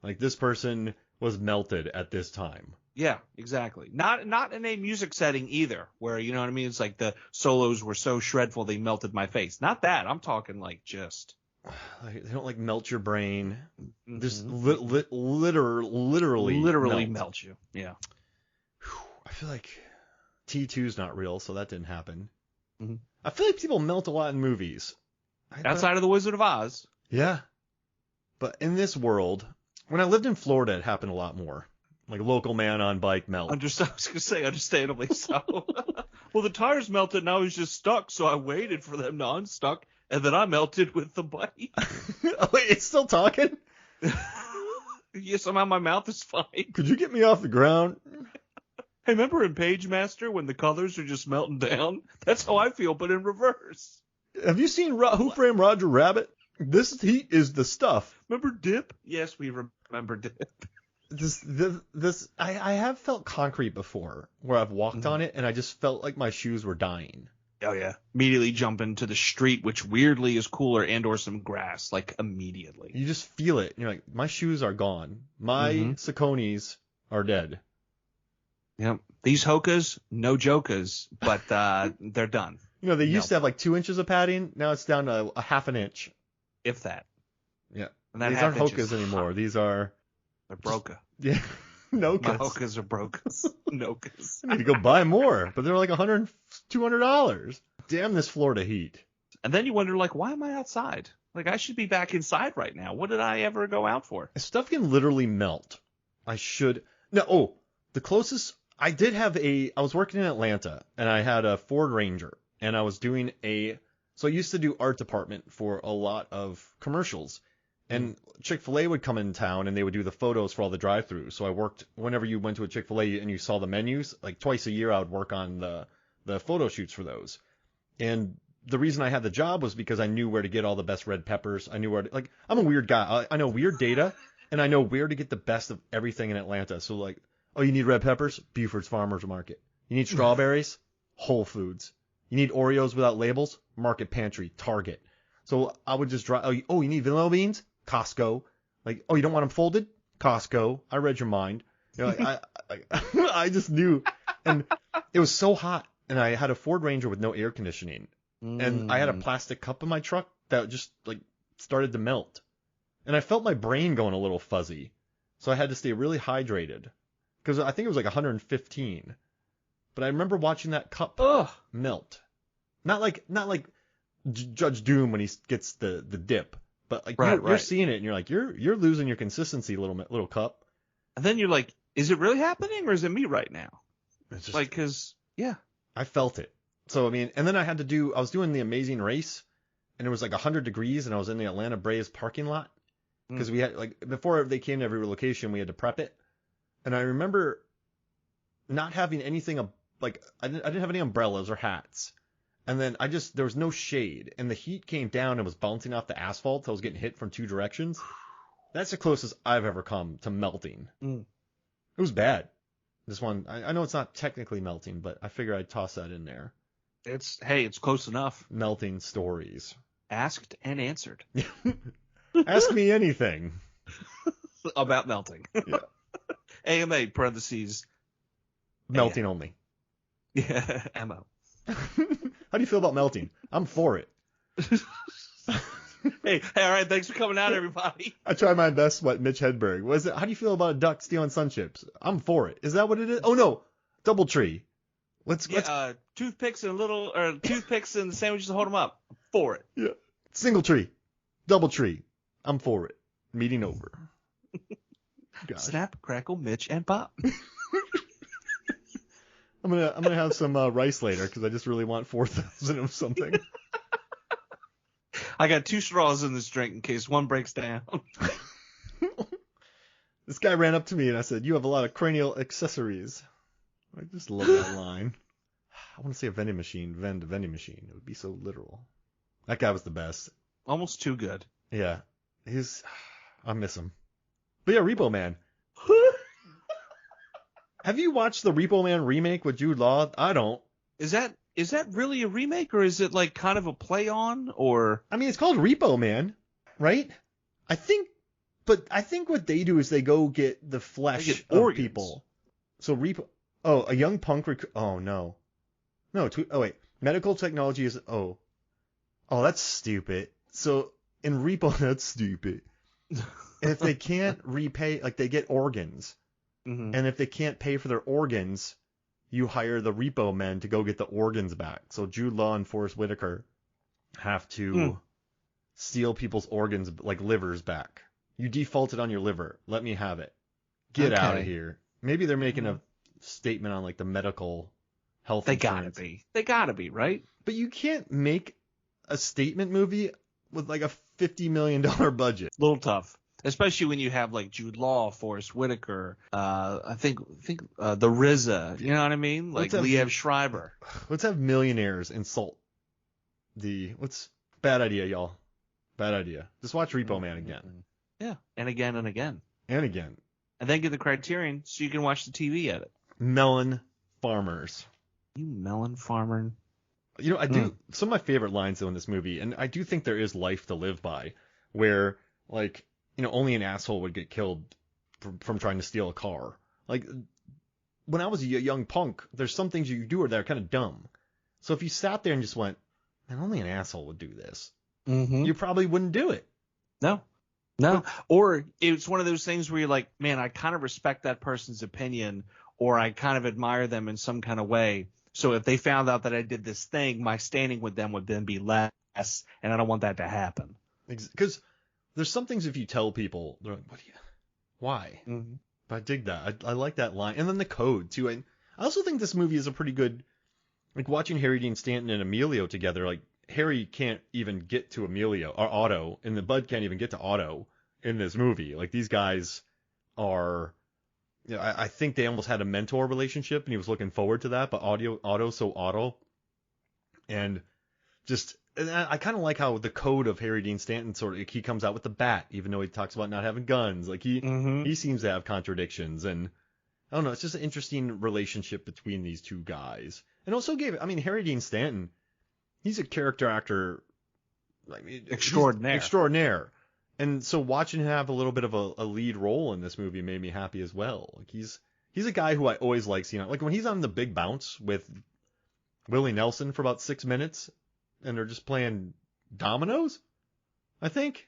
Like this person was melted at this time. Yeah, exactly. Not in a music setting either, where you know what I mean. It's like the solos were so shredful they melted my face. Not that. I'm talking like just. Like, they don't like melt your brain. Mm-hmm. Just literally melt you. Yeah. I feel like T2's not real, so that didn't happen. Mm-hmm. I feel like people melt a lot in movies. Outside of The Wizard of Oz. Yeah. But in this world, when I lived in Florida, it happened a lot more. Like local man on bike melt. I was going to say, understandably so. Well, the tires melted and I was just stuck, so I waited for them to unstuck, and then I melted with the bike. Oh, wait, it's still talking? Yeah, somehow my mouth is fine. Could you get me off the ground? Hey, remember in Page Master when the colors are just melting down? That's how I feel, but in reverse. Have you seen Who Framed Roger Rabbit? This heat is the stuff. Remember Dip? Yes, we remember Dip. I have felt concrete before, where I've walked on it and I just felt like my shoes were dying. Oh yeah. Immediately jump into the street, which weirdly is cooler, and or some grass, like immediately. You just feel it. You're like, my shoes are gone. My Sauconys are dead. Yep. These Hokas, no jokas, but they're done. You know, they used to have like 2 inches of padding. Now it's down to a half an inch. If that. Yeah. And that These aren't Hokas anymore. These are. They're broca. Yeah. Nokas. My Hokas are brocas. Nokas. I need to go buy more, but they're like $100, $200. Damn this Florida heat. And then you wonder, like, why am I outside? Like, I should be back inside right now. What did I ever go out for? Stuff can literally melt. I should. No, the closest. I was working in Atlanta, and I had a Ford Ranger, and I was doing so I used to do art department for a lot of commercials. And Chick-fil-A would come in town and they would do the photos for all the drive-thrus. So I worked whenever you went to a Chick-fil-A and you saw the menus, like twice a year I would work on the photo shoots for those. And the reason I had the job was because I knew where to get all the best red peppers. I knew I'm a weird guy. I know weird data and I know where to get the best of everything in Atlanta. So like, oh, you need red peppers? Buford's Farmers Market. You need strawberries? Whole Foods. You need Oreos without labels? Market Pantry, Target. So I would just drive. Oh, you need vanilla beans? Costco. Like, oh, you don't want them folded? Costco. I read your mind. You know, like, I just knew. And it was so hot. And I had a Ford Ranger with no air conditioning. And I had a plastic cup in my truck that just like started to melt. And I felt my brain going a little fuzzy. So I had to stay really hydrated. Because I think it was like 115. But I remember watching that cup melt. Not like Judge Doom when he gets the dip. But like you're seeing it and you're like, you're losing your consistency, little cup. And then you're like, is it really happening or is it me right now? It's just like, cause yeah, I felt it. So I mean, and then I was doing the Amazing Race, and it was like 100 degrees, and I was in the Atlanta Braves parking lot because we had like before they came to every location, we had to prep it, and I remember not having anything like I didn't have any umbrellas or hats. And then there was no shade, and the heat came down and was bouncing off the asphalt, so I was getting hit from 2 directions. That's the closest I've ever come to melting. It was bad. This one, I know it's not technically melting, but I figure I'd toss that in there. It's close enough. Melting stories. Asked and answered. Ask me anything. About melting. Yeah. AMA, parentheses. Melting only. Yeah, MO. How do you feel about melting? I'm for it. Hey, all right, thanks for coming out, everybody. I try my best, Mitch Hedberg. How do you feel about a duck stealing sun chips? I'm for it. Is that what it is? Oh, no. Doubletree. Let's toothpicks and sandwiches to hold them up. For it. Yeah. Single tree. Doubletree. I'm for it. Meeting over. Gosh. Snap, crackle, Mitch, and pop. I'm gonna have some rice later because I just really want 4,000 of something. I got 2 straws in this drink in case one breaks down. This guy ran up to me and I said, "You have a lot of cranial accessories." I just love that line. I want to say a vending machine. Vending machine. It would be so literal. That guy was the best. Almost too good. Yeah. I miss him. But yeah, Repo Man. Have you watched the Repo Man remake with Jude Law? I don't. Is that really a remake, or is it like kind of a play on, or? I mean, it's called Repo Man, right? I think what they do is they go get the flesh of organs. people. So Repo. Oh, a young punk. Oh no. No. Oh wait. Medical technology is. Oh, that's stupid. So in Repo, that's stupid. If they can't repay, like they get organs, Mm-hmm. and if they can't pay for their organs, you hire the Repo Men to go get the organs back. So Jude Law and Forrest Whitaker have to steal people's organs, like livers, back. You defaulted on your liver. Let me have it. Get out of here. Maybe they're making a statement on like the medical health insurance. They gotta be, right? But you can't make a statement movie with like a $50 million budget. A little tough. Especially when you have like Jude Law, Forrest Whitaker, I think the RZA, you know what I mean? Like Liev Schreiber. Let's have millionaires insult bad idea, y'all. Bad idea. Just watch Repo Man again. Yeah, and again and again. And again. And then get the Criterion so you can watch the TV edit. Melon farmers. You melon farmer. You know, I do some of my favorite lines though in this movie, and I do think there is life to live by, where like, you know, only an asshole would get killed from trying to steal a car. Like, when I was a young punk, there's some things you do that are kind of dumb. So if you sat there and just went, man, only an asshole would do this, you probably wouldn't do it. No. Or it's one of those things where you're like, man, I kind of respect that person's opinion, or I kind of admire them in some kind of way. So if they found out that I did this thing, my standing with them would then be less, and I don't want that to happen. Because there's some things if you tell people, they're like, why? Mm-hmm. But I dig that. I like that line. And then the code, too. I also think this movie is a pretty good, like, watching Harry Dean Stanton and Emilio together. Like, Harry can't even get to Emilio, or Otto, and the Bud can't even get to Otto in this movie. Like, these guys are, you know, I think they almost had a mentor relationship, and he was looking forward to that, but Otto's so Otto. And I kind of like how the code of Harry Dean Stanton he comes out with the bat, even though he talks about not having guns. Like he seems to have contradictions, and I don't know. It's just an interesting relationship between these two guys. And also Harry Dean Stanton, he's a character actor, extraordinaire. And so watching him have a little bit of a lead role in this movie made me happy as well. Like he's a guy who I always like seeing. Like when he's on The Big Bounce with Willie Nelson for about 6 minutes, and they're just playing dominoes, I think.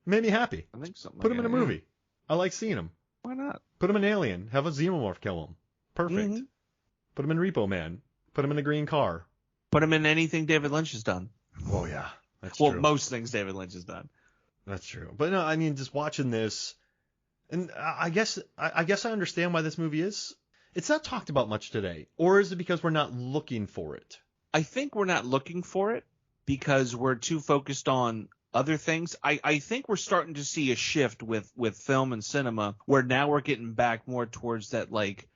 Made me happy. I think something. Put him in a movie. I like seeing him. Why not? Put him in Alien. Have a Xenomorph kill him. Perfect. Put him in Repo Man. Put him in a green car. Put him in anything David Lynch has done. Oh yeah, that's true. Well, most things David Lynch has done. That's true. But no, I mean, just watching this, and I guess I understand why this movie it's not talked about much today. Or is it because we're not looking for it? I think we're not looking for it because we're too focused on other things. I think we're starting to see a shift with film and cinema where now we're getting back more towards that like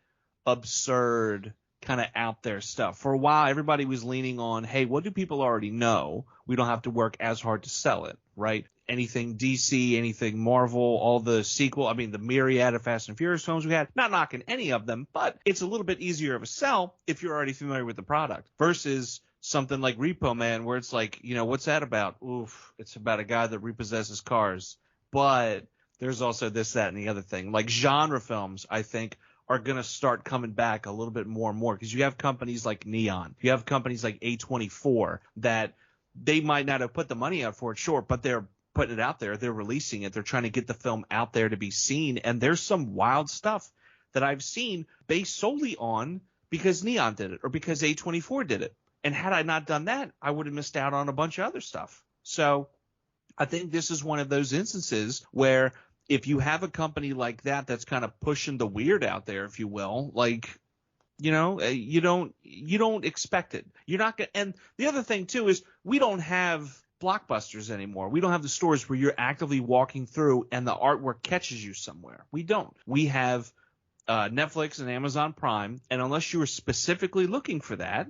absurd kind of out there stuff. For a while, everybody was leaning on, hey, what do people already know? We don't have to work as hard to sell it, right? Anything DC, anything Marvel, all the the myriad of Fast and Furious films we had, not knocking any of them, but it's a little bit easier of a sell if you're already familiar with the product versus something like Repo Man where it's like, you know, what's that about? Oof, it's about a guy that repossesses cars. But there's also this, that, and the other thing. Like genre films, I think, are going to start coming back a little bit more and more because you have companies like Neon. You have companies like A24 that they might not have put the money out for it, sure, but they're putting it out there. They're releasing it. They're trying to get the film out there to be seen. And there's some wild stuff that I've seen based solely on because Neon did it or because A24 did it. And had I not done that, I would have missed out on a bunch of other stuff. So I think this is one of those instances where if you have a company like that that's kind of pushing the weird out there, if you will, like, you know, you don't expect it. You're not going to. And the other thing, too, is we don't have blockbusters anymore. We don't have the stores where you're actively walking through and the artwork catches you somewhere. We don't. We have Netflix and Amazon Prime. And unless you were specifically looking for that,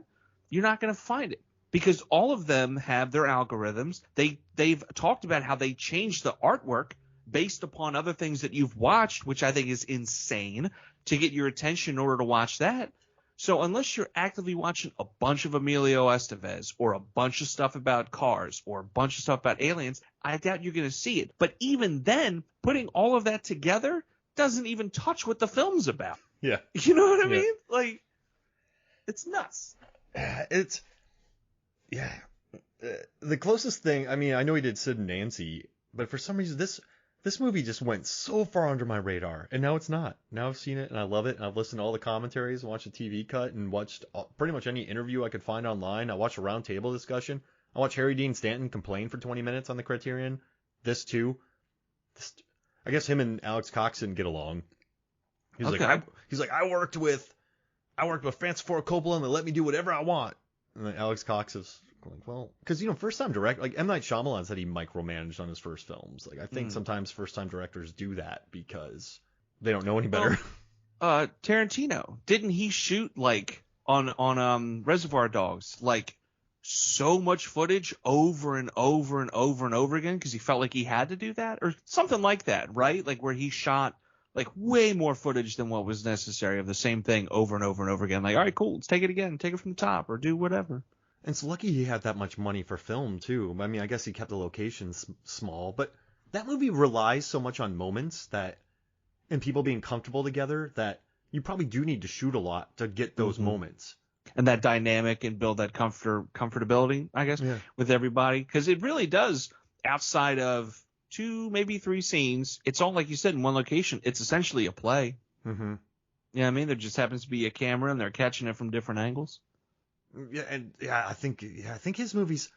you're not going to find it. because all of them have their algorithms. They've talked about how they change the artwork based upon other things that you've watched, which I think is insane, to get your attention in order to watch that. So unless you're actively watching a bunch of Emilio Estevez or a bunch of stuff about cars or a bunch of stuff about aliens, I doubt you're going to see it. But even then, putting all of that together doesn't even touch what the film's about. Yeah. You know what I mean? Like, it's nuts. It's, yeah. The closest thing, I mean, I know he did Sid and Nancy, but for some reason this movie just went so far under my radar, and now it's not. Now I've seen it and I love it, and I've listened to all the commentaries, watched the TV cut, and watched pretty much any interview I could find online. I watched a roundtable discussion. I watched Harry Dean Stanton complain for 20 minutes on the Criterion. This too. I guess him and Alex Coxon get along. He's like, I worked with Francis Ford Coppola, and they let me do whatever I want. And then Alex Cox is like, well, because first time direct, like M. Night Shyamalan said he micromanaged on his first films. Like I think sometimes first time directors do that because they don't know any better. Tarantino, didn't he shoot like on Reservoir Dogs like so much footage over and over and over and over again because he felt like he had to do that or something like that, right? Like where he shot like way more footage than what was necessary of the same thing over and over and over again. Like, all right, cool, let's take it again, take it from the top, or do whatever. And it's lucky he had that much money for film too. I mean, I guess he kept the locations small, but that movie relies so much on moments and people being comfortable together that you probably do need to shoot a lot to get those moments. And that dynamic and build that comfortability, I guess, with everybody. Because it really does, outside of 2, maybe 3 scenes, it's all, like you said, in one location. It's essentially a play. Mm-hmm. Yeah, I mean, there just happens to be a camera and they're catching it from different angles. Yeah, and I think his movies,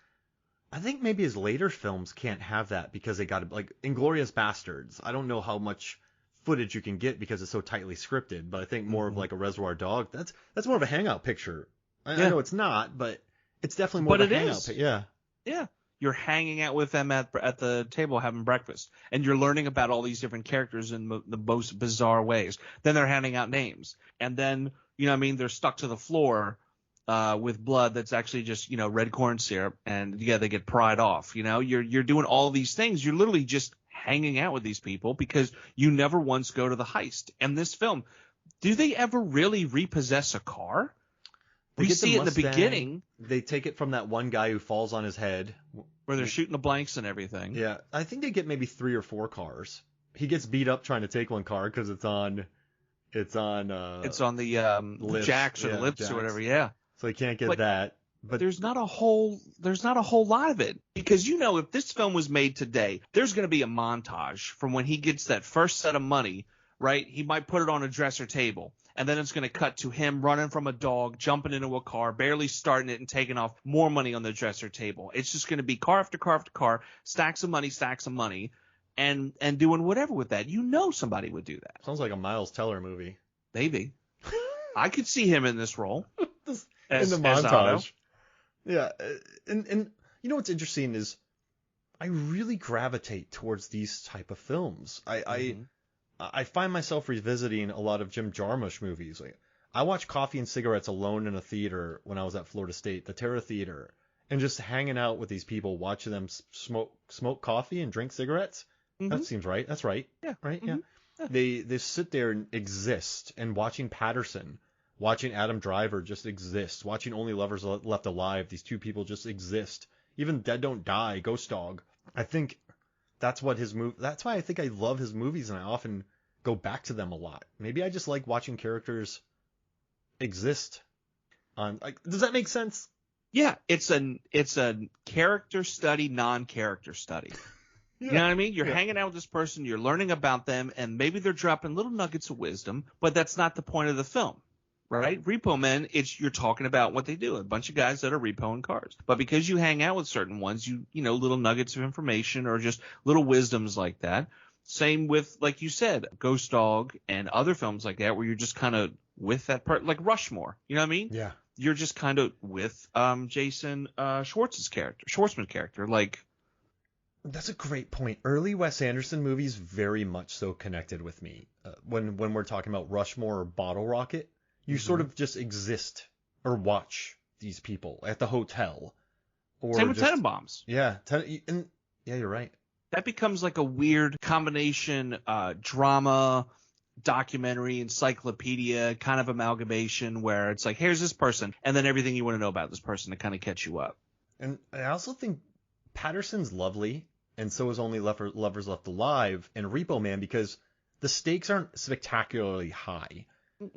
I think maybe his later films can't have that because they got like Inglourious Bastards. I don't know how much footage you can get because it's so tightly scripted, but I think more of like a Reservoir Dog. That's more of a hangout picture. I know it's not, but it's definitely more of a hangout picture. Yeah. Yeah. You're hanging out with them at the table having breakfast, and you're learning about all these different characters in the most bizarre ways. Then they're handing out names, and then they're stuck to the floor with blood that's actually just red corn syrup, and they get pried off. You're doing all these things. You're literally just hanging out with these people because you never once go to the heist. And this film, do they ever really repossess a car? We see it in the beginning. They take it from that one guy who falls on his head. Where they're shooting the blanks and everything. Yeah, I think they get maybe 3 or 4 cars. He gets beat up trying to take one car because it's on the lips. jacks or the lips or whatever. Yeah. So he can't get that. But there's not a whole lot of it because if this film was made today, there's going to be a montage from when he gets that first set of money, right? He might put it on a dresser table, and then it's going to cut to him running from a dog, jumping into a car, barely starting it, and taking off more money on the dresser table. It's just going to be car after car after car, stacks of money, and doing whatever with that. Somebody would do that. Sounds like a Miles Teller movie. Maybe. I could see him in this role. In the montage. Yeah, and what's interesting is I really gravitate towards these type of films. I find myself revisiting a lot of Jim Jarmusch movies. Like, I watched Coffee and Cigarettes alone in a theater when I was at Florida State, the Terra Theater, and just hanging out with these people, watching them smoke coffee and drink cigarettes. Mm-hmm. That seems right. That's right. Yeah. Right. Mm-hmm. Yeah. They sit there and exist, and watching Patterson. Watching Adam Driver just exist. Watching Only Lovers Left Alive. These two people just exist. Even Dead Don't Die, Ghost Dog. I think that's what that's why I think I love his movies, and I often go back to them a lot. Maybe I just like watching characters exist. Does that make sense? Yeah, it's a character study, non-character study. Yeah. You know what I mean? You're hanging out with this person, you're learning about them, and maybe they're dropping little nuggets of wisdom, but that's not the point of the film. Right? Repo Men, you're talking about what they do. A bunch of guys that are repoing cars. But because you hang out with certain ones, little nuggets of information or just little wisdoms like that. Same with, like you said, Ghost Dog and other films like that where you're just kind of with that part, like Rushmore. You know what I mean? Yeah. You're just kind of with Jason Schwartzman's character. Like, that's a great point. Early Wes Anderson movies very much so connected with me. When we're talking about Rushmore or Bottle Rocket. You sort of just exist or watch these people at the hotel Same or with just Tenenbaums. yeah, and yeah, you're right. That becomes like a weird combination, drama, documentary, encyclopedia kind of amalgamation where it's like, here's this person, and then everything you want to know about this person to kind of catch you up. And I also think Patterson's lovely, and so is Only Lovers Left Alive and Repo Man because the stakes aren't spectacularly high.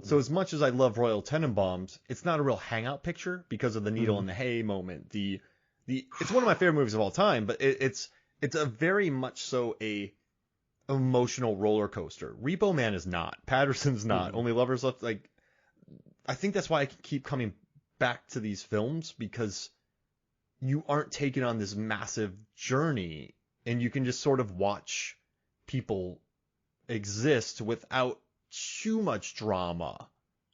So as much as I love Royal Tenenbaums, it's not a real hangout picture because of the needle in the hay moment. It's one of my favorite movies of all time, but it's a very much so a emotional roller coaster. Repo Man is not. Patterson's not. Only Lovers Left, like, I think that's why I keep coming back to these films, because you aren't taken on this massive journey and you can just sort of watch people exist without too much drama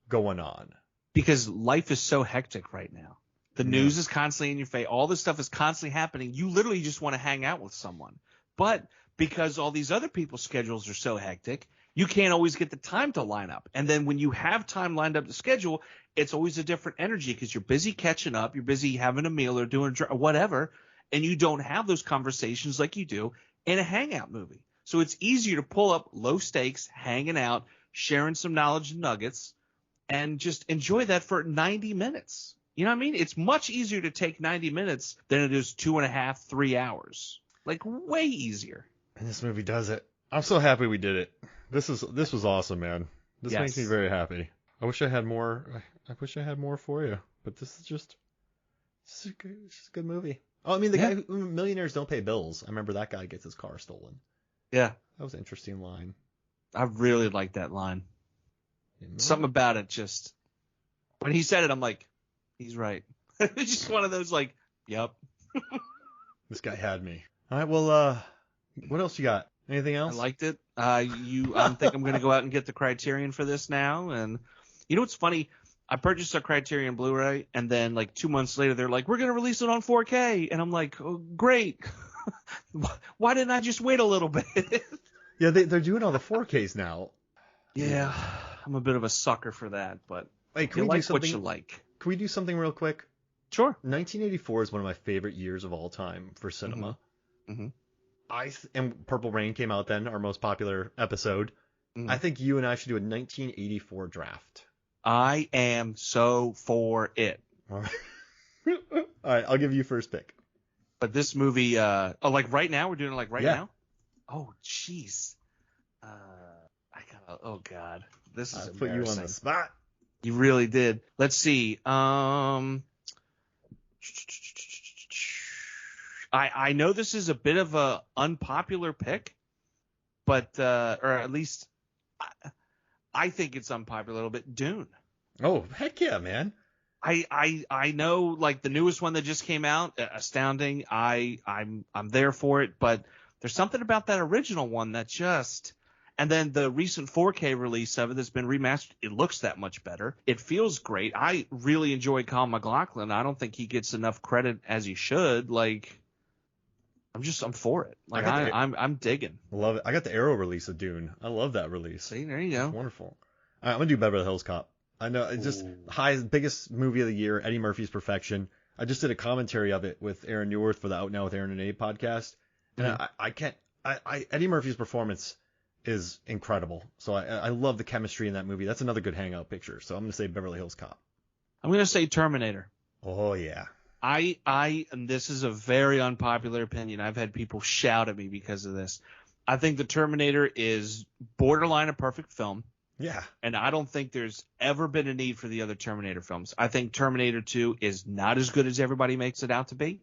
going on. Because life is so hectic right now. The news is constantly in your face. All this stuff is constantly happening. You literally just want to hang out with someone. But because all these other people's schedules are so hectic, you can't always get the time to line up. And then when you have time lined up to schedule, it's always a different energy because you're busy catching up, you're busy having a meal or doing whatever, and you don't have those conversations like you do in a hangout movie. So it's easier to pull up low stakes, hanging out, sharing some knowledge and nuggets, and just enjoy that for 90 minutes. You know what I mean? It's much easier to take 90 minutes than it is 2.5, 3 hours. Like, way easier. And this movie does it. I'm so happy we did it. This was awesome, man. This makes me very happy. I wish I had more. I wish I had more for you, but this is just a good movie. Oh, I mean, the guy who millionaires don't pay bills. I remember that guy gets his car stolen. Yeah. That was an interesting line. I really like that line. Something about it just, when he said it, I'm like, he's right. It's just one of those like, yep. This guy had me. All right, well, what else you got? Anything else? I liked it. I think I'm going to go out and get the Criterion for this now. And you know what's funny? I purchased a Criterion Blu-ray, and then like 2 months later, they're like, we're going to release it on 4K. And I'm like, oh, great. Why didn't I just wait a little bit? Yeah, they're doing all the 4Ks now. Yeah, I'm a bit of a sucker for that, but Hey, you like what you like. Can we do something real quick? Sure. 1984 is one of my favorite years of all time for cinema. Mm-hmm. And Purple Rain came out then, our most popular episode. I think you and I should do a 1984 draft. I am so for it. All right, I'll give you first pick. But this movie, like right now, we're doing it like right now? Oh, jeez. Oh God, this is put you on the spot. You really did. Let's see. I know this is a bit of a unpopular pick, but or at least I think it's unpopular a little bit. Dune. Oh, heck yeah, man. I know, like the newest one that just came out, astounding. I'm there for it, but there's something about that original one that just. And then the recent 4K release of it that's been remastered, it looks that much better. It feels great. I really enjoy Kyle MacLachlan. I don't think he gets enough credit as he should. Like, I'm for it. Like, I'm digging. Love it. I got the Arrow release of Dune. I love that release. See, there you go. It's wonderful. All right, I'm gonna do Beverly Hills Cop. I know it's just biggest movie of the year. Eddie Murphy's perfection. I just did a commentary of it with Aaron Newworth for the Out Now with Aaron and Abe podcast, and Eddie Murphy's performance is incredible. So I love the chemistry in that movie. That's another good hangout picture. So I'm going to say Beverly Hills Cop. I'm going to say Terminator. Oh, yeah. And this is a very unpopular opinion. I've had people shout at me because of this. I think the Terminator is borderline a perfect film. Yeah. And I don't think there's ever been a need for the other Terminator films. I think Terminator 2 is not as good as everybody makes it out to be.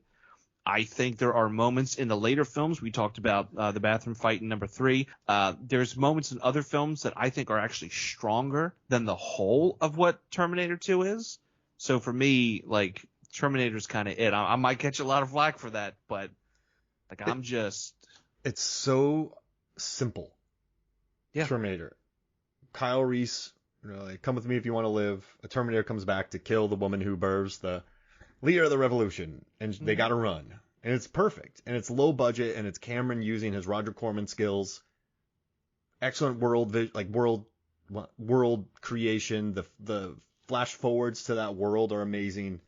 I think there are moments in the later films. We talked about the bathroom fight in number 3. There's moments in other films that I think are actually stronger than the whole of what Terminator 2 is. So for me, like, Terminator's kind of it. I might catch a lot of flack for that, but like it's so simple. Yeah. Terminator. Kyle Reese, like, come with me if you want to live. A Terminator comes back to kill the woman who births the leader of the revolution, and they got to run. And it's perfect. And it's low budget, and it's Cameron using his Roger Corman skills. Excellent world creation. The flash forwards to that world are amazing.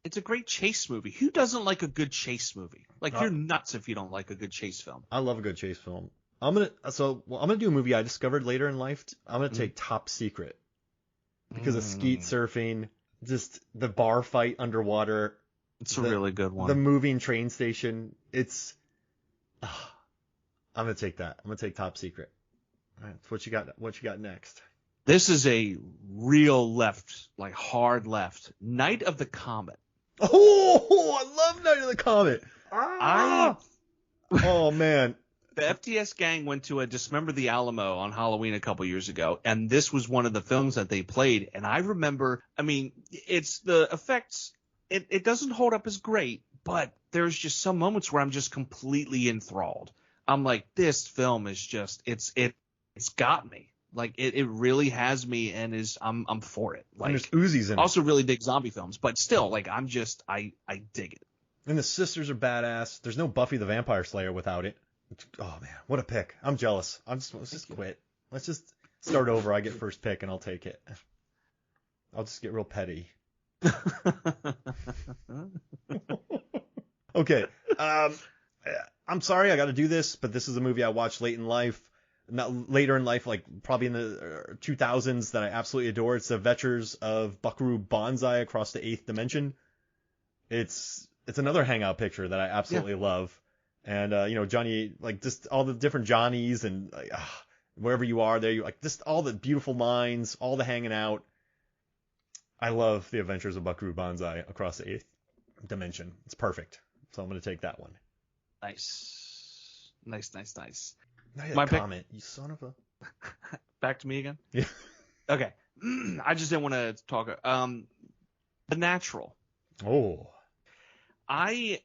It's a great chase movie. Who doesn't like a good chase movie? Like, you're nuts if you don't like a good chase film. I love a good chase film. I'm gonna do a movie I discovered later in life. I'm gonna take Top Secret because of skeet surfing, just the bar fight underwater. It's a really good one. The moving train station. I'm gonna take that. I'm gonna take Top Secret. All right, so what you got? What you got next? This is a real left, like hard left. Night of the Comet. Oh, I love Night of the Comet. Oh man. The FTS gang went to a Dismember the Alamo on Halloween a couple years ago, and this was one of the films that they played. And I remember, I mean, it's the effects. It doesn't hold up as great, but there's just some moments where I'm just completely enthralled. I'm like, this film is just, it's got me. Like it really has me, and I'm for it. Like, and there's Uzis in it. Also really dig zombie films, but still, like I dig it. And the sisters are badass. There's no Buffy the Vampire Slayer without it. Oh man, what a pick! I'm jealous. Let's just quit. Let's just start over. I get first pick, and I'll take it. I'll just get real petty. Okay. I'm sorry I got to do this, but this is a movie I watched late in life. Not later in life, like probably in the 2000s, that I absolutely adore. It's The Adventures of Buckaroo Banzai Across the Eighth Dimension. It's another hangout picture that I absolutely love. And, Johnny, like just all the different Johnnies and like, wherever you are there, you like just all the beautiful lines, all the hanging out. I love The Adventures of Buckaroo Banzai Across the Eighth Dimension. It's perfect. So I'm going to take that one. Nice. My comment, you son of a. Back to me again? Yeah. Okay. I just didn't want to talk. The Natural. Oh. I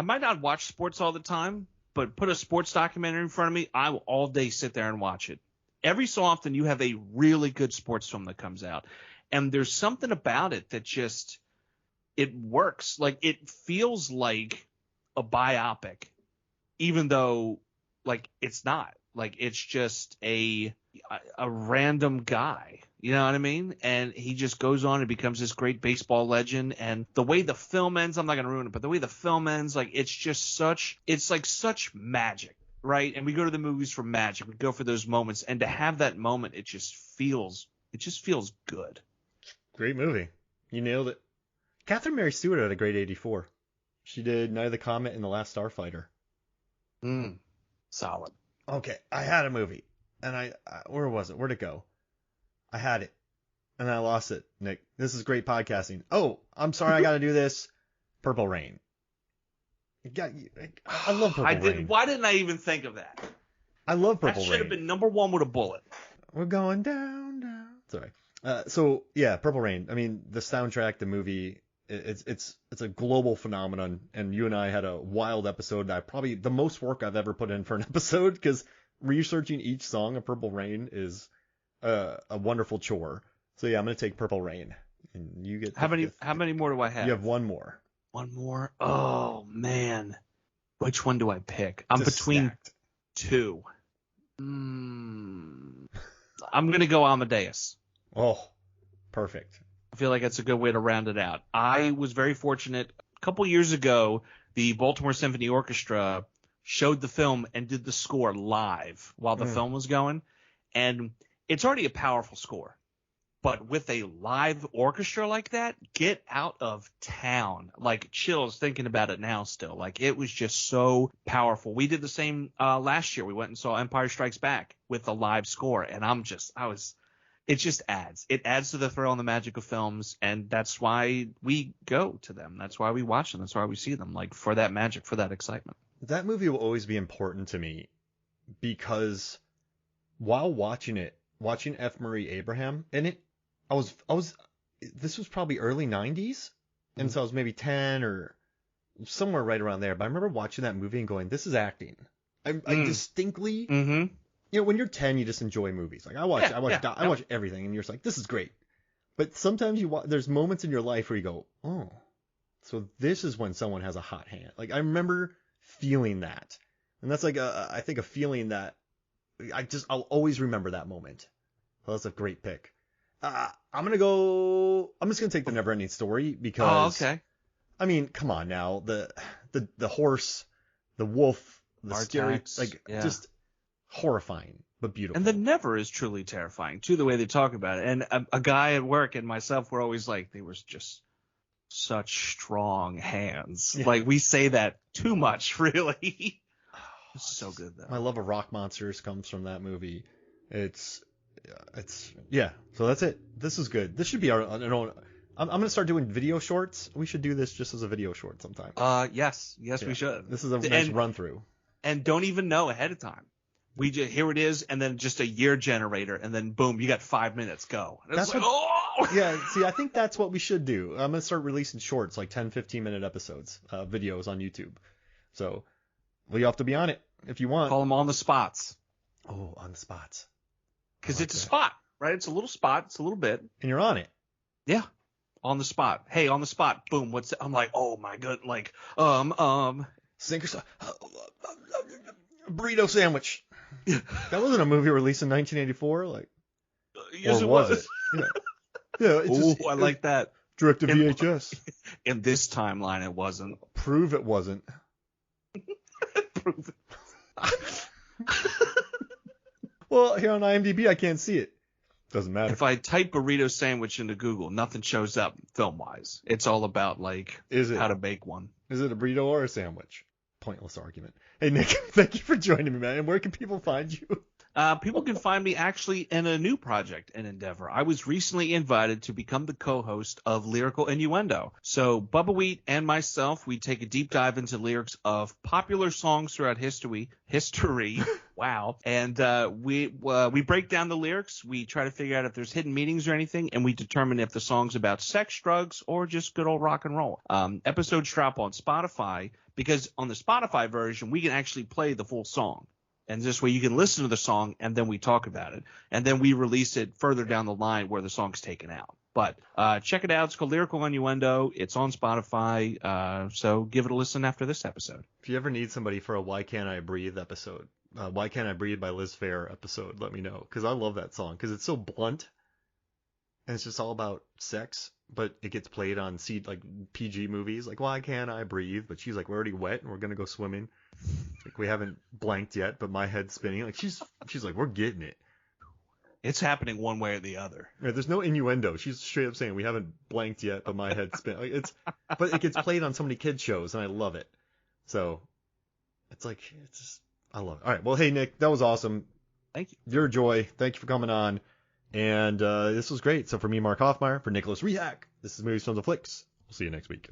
might not watch sports all the time, but put a sports documentary in front of me, I will all day sit there and watch it. Every so often you have a really good sports film that comes out, and there's something about it that just it works. Like it feels like a biopic, even though like it's not. Like it's just a random guy, you know what I mean? And he just goes on and becomes this great baseball legend. And the way the film ends, I'm not going to ruin it, but the way the film ends, like it's just it's like such magic, right? And we go to the movies for magic. We go for those moments, and to have that moment, it just feels good. Great movie. You nailed it. Catherine Mary Stewart had a great 84. She did Night of the Comet and The Last Starfighter. Solid. Okay, I had a movie, and I where was it? Where'd it go? I had it, and I lost it, Nick. This is great podcasting. Oh, I'm sorry, I got to do this. Purple Rain. I love Purple Rain. Why didn't I even think of that? I love Purple Rain. That Rain. should have been number one with a bullet. We're going down, down. Sorry. So yeah, Purple Rain. I mean, the soundtrack, the movie, it's a global phenomenon. And you and I had a wild episode. Probably the most work I've ever put in for an episode, because researching each song of Purple Rain is a wonderful chore. So yeah, I'm gonna take Purple Rain, and you get how many more do I have? You have one more. One more. Oh man, which one do I pick? I'm between two. I'm gonna go Amadeus. Oh, perfect. I feel like that's a good way to round it out. I was very fortunate. A couple years ago, the Baltimore Symphony Orchestra showed the film and did the score live while the film was going. And it's already a powerful score. But with a live orchestra like that, get out of town. Like chills thinking about it now still. Like it was just so powerful. We did the same last year. We went and saw Empire Strikes Back with a live score. And it just adds. It adds to the thrill and the magic of films, and that's why we go to them. That's why we watch them. That's why we see them, like for that magic, for that excitement. That movie will always be important to me, because while watching F. Murray Abraham, and this was probably early 90s, and so I was maybe 10 or somewhere right around there, but I remember watching that movie and going, this is acting. I distinctly... Mm-hmm. You know, when you're 10, you just enjoy movies. Like I watch everything, and you're just like, this is great. But sometimes there's moments in your life where you go, oh, so this is when someone has a hot hand. Like I remember feeling that, and that's like I think a feeling that I'll always remember that moment. So that's a great pick. I'm just gonna take The Neverending Story, because I mean, come on now. The horse, the wolf, the scary, Artax, like yeah. just horrifying but beautiful. And the Never is truly terrifying too, the way they talk about it. And a guy at work and myself were always like, they were just such strong hands. Yeah. Like, we say that too much, really. It's so good though. My love of rock monsters comes from that movie. It's yeah. So that's it. This is good. This should be our. I'm gonna start doing video shorts. We should do this just as a video short sometime. Yes, Yeah. we should. This is a nice run through. And don't even know ahead of time. We just, here it is, and then just a year generator, and then boom, you got 5 minutes. Go. And That's it's like, Yeah, see, I think that's what we should do. I'm gonna start releasing shorts, like 10, 15-minute episodes, videos on YouTube. So, well, you have to be on it if you want. Call them on the spots. Oh, on the spots. Because like it's a that. spot, right? It's a little spot. It's a little bit. And you're on it. Yeah. On the spot. Hey, on the spot. Boom. What's I'm like, oh my god. Like, Sink or swim. Burrito sandwich. That wasn't a movie released in 1984, like. Yes, or it was was. it? Yeah, it's Ooh, just, I like that. direct to VHS. In this timeline, it wasn't. Prove it wasn't. Prove it. Well, here on IMDb, I can't see it. Doesn't matter. If I type burrito sandwich into Google, nothing shows up film-wise. It's all about, like, Is it? how to bake one. Is it a burrito or a sandwich? Pointless argument. Hey, Nick, thank you for joining me, man. And where can people find you? People can find me actually in a new project and endeavor. I was recently invited to become the co-host of Lyrical Innuendo. So Bubba Wheat and myself, we take a deep dive into lyrics of popular songs throughout history. Wow. And we break down the lyrics. We try to figure out if there's hidden meanings or anything, and we determine if the song's about sex, drugs, or just good old rock and roll. Episodes drop on Spotify because on the Spotify version, we can actually play the full song. And this way you can listen to the song and then we talk about it. And then we release it further down the line where the song's taken out. But check it out. It's called Lyrical Innuendo. It's on Spotify. So give it a listen after this episode. If you ever need somebody for a Why Can't I Breathe episode, Why Can't I Breathe by Liz Phair episode, let me know. Because I love that song. Because it's so blunt. And it's just all about sex. But it gets played on like PG movies. Like, why can't I breathe? But she's like, we're already wet and we're going to go swimming. Like, we haven't blanked yet, but my head's spinning. Like, she's like, we're getting it. It's happening one way or the other. Yeah, there's no innuendo. She's straight up saying, we haven't blanked yet, but my head's spinning. Like, but it gets played on so many kids shows, and I love it. So, it's like, I love it. All right. Well, hey, Nick, that was awesome. Thank you. You're a joy. Thank you for coming on. And this was great. So for me, Mark Hoffmeyer, for Nicholas Rehak, this is Movies, Films, and Flicks. We'll see you next week.